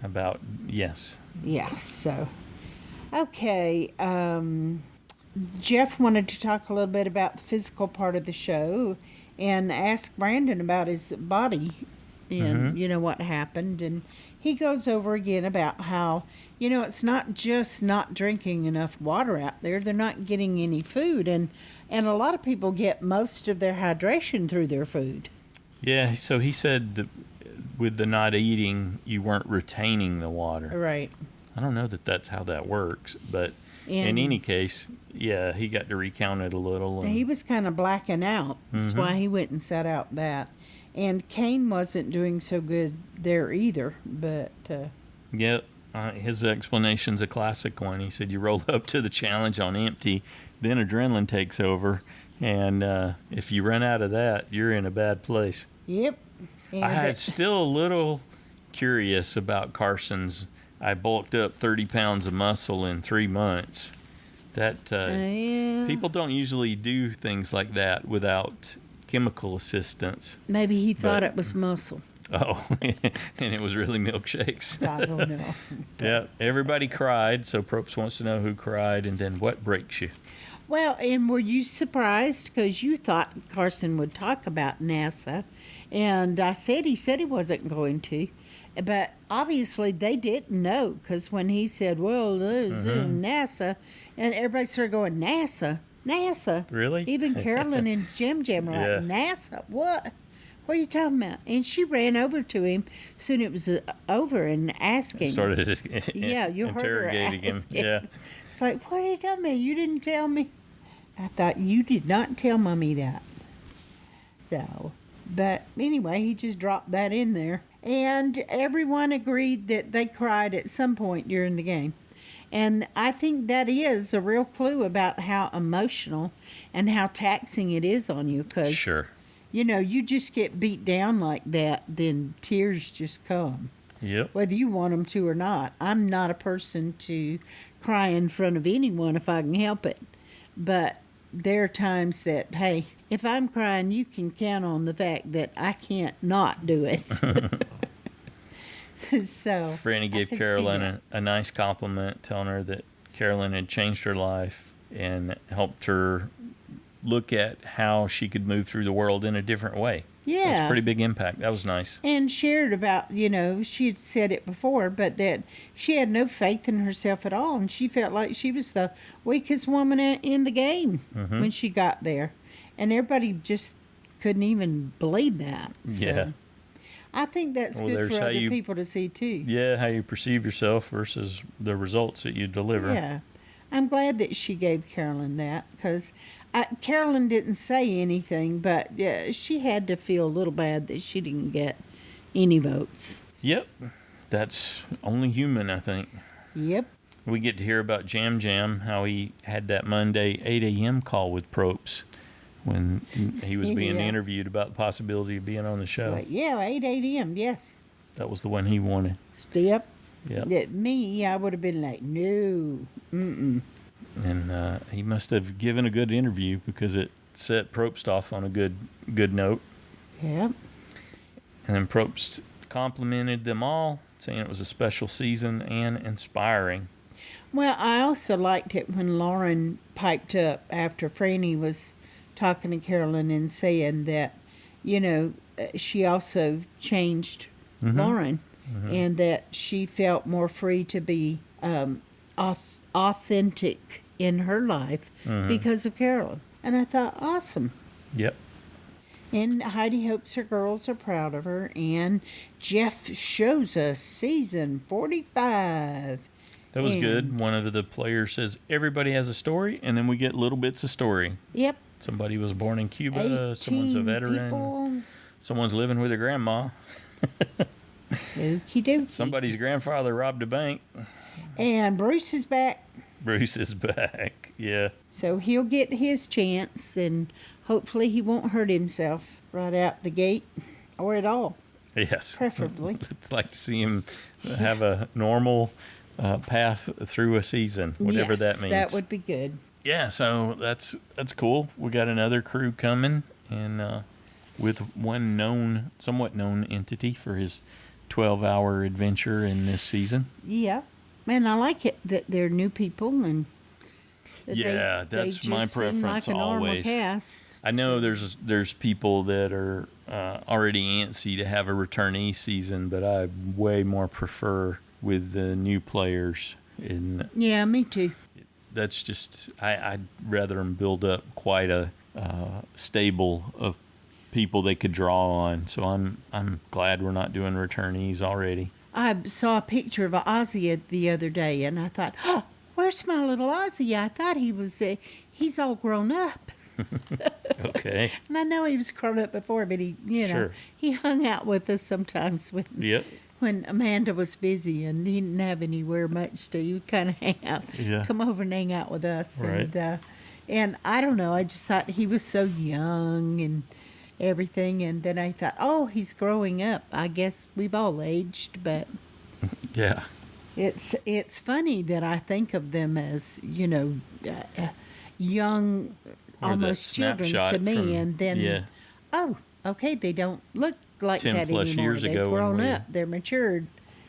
Speaker 2: Yes.
Speaker 1: Yeah, so. Okay. Jeff wanted to talk a little bit about the physical part of the show and ask Brandon about his body and, what happened. And he goes over again about how, it's not just not drinking enough water out there. They're not getting any food. And a lot of people get most of their hydration through their food.
Speaker 2: Yeah, so he said that with the not eating, you weren't retaining the water.
Speaker 1: Right.
Speaker 2: I don't know that that's how that works, but in
Speaker 1: And
Speaker 2: any case, yeah, he got to recount it a little. And,
Speaker 1: he was kind of blacking out. That's why he went and set out that. And Kane wasn't doing so good there either. But
Speaker 2: yep, his explanation's a classic one. He said, you roll up to the challenge on empty, then adrenaline takes over, and if you run out of that, you're in a bad place.
Speaker 1: yep. And
Speaker 2: I'm still a little curious about Carson's. I bulked up 30 pounds of muscle in 3 months. That
Speaker 1: yeah.
Speaker 2: people don't usually do things like that without chemical assistance.
Speaker 1: Maybe he thought it was muscle.
Speaker 2: Oh, and it was really milkshakes.
Speaker 1: I don't know.
Speaker 2: Yeah, everybody cried, so Probst wants to know who cried, and then what breaks you.
Speaker 1: Well, and were you surprised? Because you thought Carson would talk about NASA. And I said he wasn't going to. But obviously they didn't know. Because when he said, well, there's NASA, and everybody started going, NASA?
Speaker 2: Really?
Speaker 1: Even Carolyn and Jim were like,
Speaker 2: Yeah.
Speaker 1: NASA? What? What are you talking about? And she ran over to him soon it was over and asking.
Speaker 2: Started
Speaker 1: Yeah, you heard her
Speaker 2: interrogating him.
Speaker 1: asking.
Speaker 2: Yeah.
Speaker 1: It's like, what are you talking about? You didn't tell me. I thought, you did not tell Mommy that. So, but anyway, he just dropped that in there. And everyone agreed that they cried at some point during the game. And I think that is a real clue about how emotional and how taxing it is on you. Cause,
Speaker 2: Sure.
Speaker 1: you know, you just get beat down like that, then tears just come.
Speaker 2: Yep.
Speaker 1: Whether you want them to or not. I'm not a person to cry in front of anyone if I can help it. But there are times that, hey, if I'm crying, you can count on the fact that I can't not do it. So
Speaker 2: Franny
Speaker 1: I
Speaker 2: gave
Speaker 1: could see
Speaker 2: Carolyn
Speaker 1: that.
Speaker 2: a nice compliment, telling her that Carolyn had changed her life and helped her look at how she could move through the world in a different way. That's a
Speaker 1: Yeah.
Speaker 2: pretty big impact. That was nice.
Speaker 1: And shared about, you know, she had said it before, but that she had no faith in herself at all. And she felt like she was the weakest woman in the game when she got there. And everybody just couldn't even believe that. So
Speaker 2: Yeah.
Speaker 1: I think that's
Speaker 2: Well,
Speaker 1: good
Speaker 2: there's
Speaker 1: for
Speaker 2: how
Speaker 1: other
Speaker 2: you-
Speaker 1: people to see, too.
Speaker 2: Yeah, how you perceive yourself versus the results that you deliver.
Speaker 1: Yeah. I'm glad that she gave Carolyn that because Carolyn didn't say anything, but she had to feel a little bad that she didn't get any votes.
Speaker 2: Yep. That's only human, I think.
Speaker 1: Yep.
Speaker 2: We get to hear about Jam, how he had that Monday 8 a.m. call with Probst when he was being
Speaker 1: Yeah.
Speaker 2: interviewed about the possibility of being on the show.
Speaker 1: Like, yeah, 8 a.m., yes.
Speaker 2: That was the one he wanted.
Speaker 1: Yep.
Speaker 2: Yep.
Speaker 1: That me, I would have been like, no. Mm-mm.
Speaker 2: And he must have given a good interview because it set Probst off on a good note.
Speaker 1: Yep.
Speaker 2: And then Probst complimented them all, saying it was a special season and inspiring.
Speaker 1: Well, I also liked it when Lauren piped up after Franny was talking to Carolyn and saying that, you know, she also changed Lauren and that she felt more free to be authentic in her life because of Carolyn. And I thought, awesome.
Speaker 2: Yep.
Speaker 1: And Heidi hopes her girls are proud of her. And Jeff shows us season 45.
Speaker 2: That was
Speaker 1: And-
Speaker 2: good. One of the players says, everybody has a story, and then we get little bits of story.
Speaker 1: Yep.
Speaker 2: Somebody was born in Cuba, someone's a
Speaker 1: 18
Speaker 2: veteran,
Speaker 1: people.
Speaker 2: someone's living with their grandma,
Speaker 1: Okie dokie.
Speaker 2: somebody's grandfather robbed a bank.
Speaker 1: And Bruce is back.
Speaker 2: Bruce is back. Yeah.
Speaker 1: So he'll get his chance, and hopefully he won't hurt himself right out the gate or at all,
Speaker 2: Yes.
Speaker 1: preferably.
Speaker 2: It's like to see him have a normal path through a season, whatever
Speaker 1: Yes,
Speaker 2: that means.
Speaker 1: That would be good.
Speaker 2: Yeah, so that's cool. We got another crew coming, and with one somewhat known entity for his 12-hour adventure in this season.
Speaker 1: Yeah. And I like it that they're new people and that
Speaker 2: Yeah, that's
Speaker 1: just
Speaker 2: my
Speaker 1: seem
Speaker 2: preference
Speaker 1: like a normal
Speaker 2: always.
Speaker 1: cast.
Speaker 2: I know there's people that are already antsy to have a returnee season, but I way more prefer with the new players. And
Speaker 1: Yeah, me too.
Speaker 2: that's just I'd rather them build up quite a stable of people they could draw on. So I'm glad we're not doing returnees already.
Speaker 1: I saw a picture of Ozzy the other day, and I thought, oh, where's my little Ozzy? I thought he's all grown up.
Speaker 2: Okay.
Speaker 1: And I know he was grown up before, but he hung out with us sometimes when Amanda was busy and he didn't have anywhere much to. He would kind of hang out, come over and hang out with us.
Speaker 2: Right.
Speaker 1: And I don't know, I just thought he was so young and everything. And then I thought, oh, he's growing up. I guess we've all aged, but
Speaker 2: yeah,
Speaker 1: it's funny that I think of them as, young,
Speaker 2: or
Speaker 1: almost children to me. And then, oh, okay, they don't look like
Speaker 2: 10
Speaker 1: that
Speaker 2: plus
Speaker 1: anymore.
Speaker 2: years
Speaker 1: They've
Speaker 2: ago
Speaker 1: grown up. They're matured.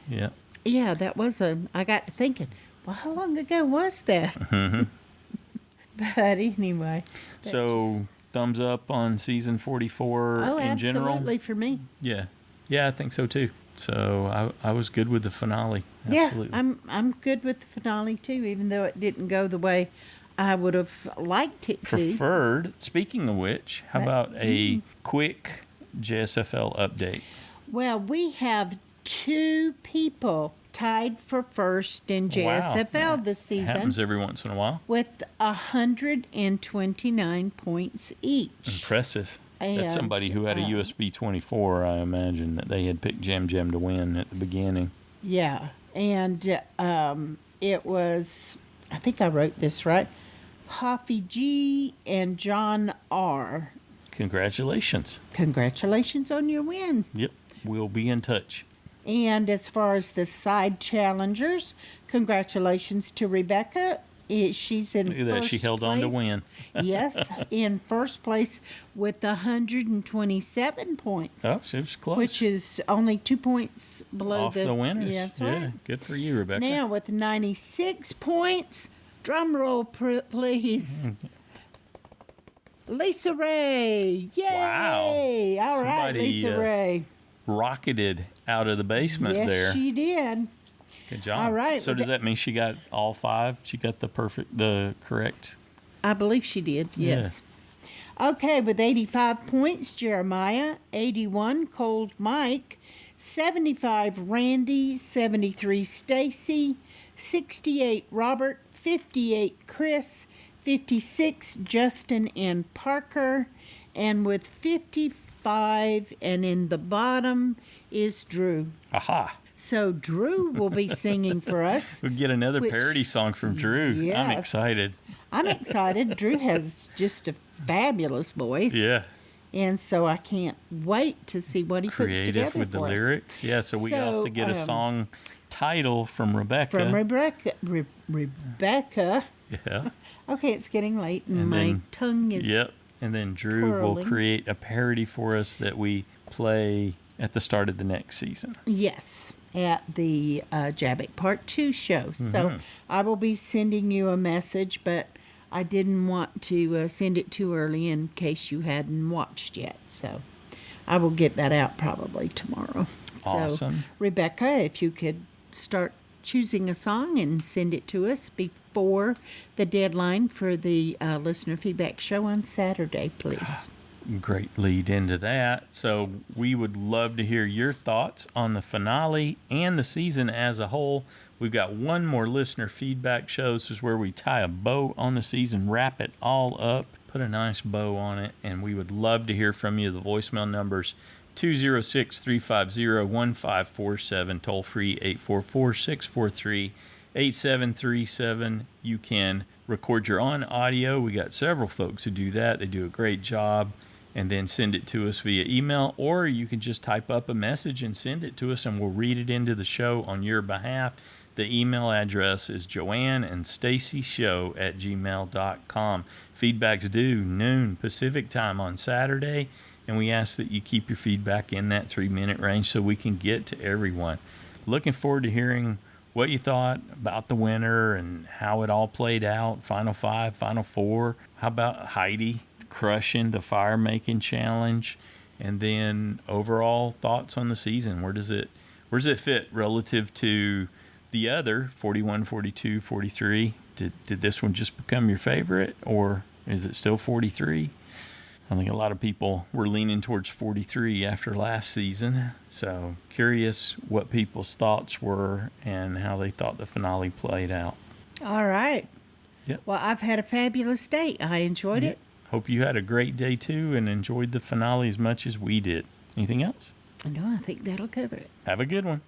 Speaker 2: Yeah.
Speaker 1: Yeah, that was I got to thinking, well, how long ago was that?
Speaker 2: Mm-hmm.
Speaker 1: But anyway.
Speaker 2: So, thumbs up on season 44 in general?
Speaker 1: Oh, absolutely for me.
Speaker 2: Yeah. Yeah, I think so too. So, I was good with the finale. Absolutely.
Speaker 1: Yeah, I'm good with the finale too, even though it didn't go the way I would have liked it to.
Speaker 2: Preferred. Speaking of which, how about a quick JSFL update?
Speaker 1: Well, we have 2 people tied for first in JSFL this season.
Speaker 2: Happens every once in a while.
Speaker 1: With 129 points each.
Speaker 2: Impressive.
Speaker 1: And,
Speaker 2: that's somebody who had a USB 24, I imagine, that they had picked Jam to win at the beginning.
Speaker 1: Yeah. And it was, I think I wrote this right, HofiG and JohnR.
Speaker 2: Congratulations.
Speaker 1: Congratulations on your win.
Speaker 2: Yep. We'll be in touch.
Speaker 1: And as far as the side challengers, congratulations to Rebecca. She's in
Speaker 2: Look at that.
Speaker 1: first
Speaker 2: She held
Speaker 1: place.
Speaker 2: on to win.
Speaker 1: Yes, in first place with 127 points.
Speaker 2: Oh, she was close.
Speaker 1: Which is only 2 points below
Speaker 2: off the winners.
Speaker 1: Yes,
Speaker 2: yeah,
Speaker 1: right.
Speaker 2: Good for you, Rebecca.
Speaker 1: Now with 96 points, drum roll, please. Lisa Ray. Yay!
Speaker 2: Wow.
Speaker 1: All right, Lisa Ray.
Speaker 2: Rocketed out of the basement there.
Speaker 1: Yes, she did.
Speaker 2: Good job.
Speaker 1: All right.
Speaker 2: So does that mean she got all 5? She got the correct?
Speaker 1: I believe she did, yes. Yeah. Okay, with 85 points, Jeremiah. 81, ColdMike. 75, Randy. 73, Stacy. 68, Robert. 58, Chris. 56, Justin and Parker. And with 55, and in the bottom is Drew.
Speaker 2: Aha.
Speaker 1: So Drew will be singing for us.
Speaker 2: We'll get another parody song from Drew.
Speaker 1: Yes.
Speaker 2: I'm excited.
Speaker 1: I'm excited. Drew has just a fabulous voice.
Speaker 2: Yeah.
Speaker 1: And so I can't wait to see what he puts together
Speaker 2: Creative with the lyrics. Yeah, so we have to get a song title from Rebecca.
Speaker 1: From Rebecca.
Speaker 2: Yeah.
Speaker 1: Okay, it's getting late and my tongue is
Speaker 2: Yep. And then Drew will create a parody for us that we play at the start of the next season.
Speaker 1: Yes, at the Jabbik Part 2 show. Mm-hmm. So I will be sending you a message, but I didn't want to send it too early in case you hadn't watched yet. So I will get that out probably tomorrow.
Speaker 2: Awesome.
Speaker 1: So, Rebecca, if you could start choosing a song and send it to us before the deadline for the listener feedback show on Saturday, please.
Speaker 2: Great lead into that. So we would love to hear your thoughts on the finale and the season as a whole. We've got one more listener feedback show. This is where we tie a bow on the season, wrap it all up, put a nice bow on it, and we would love to hear from you. The voicemail number's 206-350-1547, toll free 844-643-8737. You can record your own audio. We got several folks who do that. They do a great job. And then send it to us via email, or you can just type up a message and send it to us, and we'll read it into the show on your behalf. The email address is joanneandstacyshow@gmail.com. Feedback's due noon Pacific time on Saturday, and we ask that you keep your feedback in that 3-minute range so we can get to everyone. Looking forward to hearing what you thought about the winner and how it all played out. Final 5, Final 4. How about Heidi crushing the fire making challenge? And then overall thoughts on the season. Where does it fit relative to the other 41, 42, 43? Did this one just become your favorite, or is it still 43? I think a lot of people were leaning towards 43 after last season. So curious what people's thoughts were and how they thought the finale played out.
Speaker 1: All right.
Speaker 2: Yep.
Speaker 1: Well, I've had a fabulous day. I enjoyed it.
Speaker 2: Hope you had a great day too and enjoyed the finale as much as we did. Anything else?
Speaker 1: No, I think that'll cover it.
Speaker 2: Have a good one.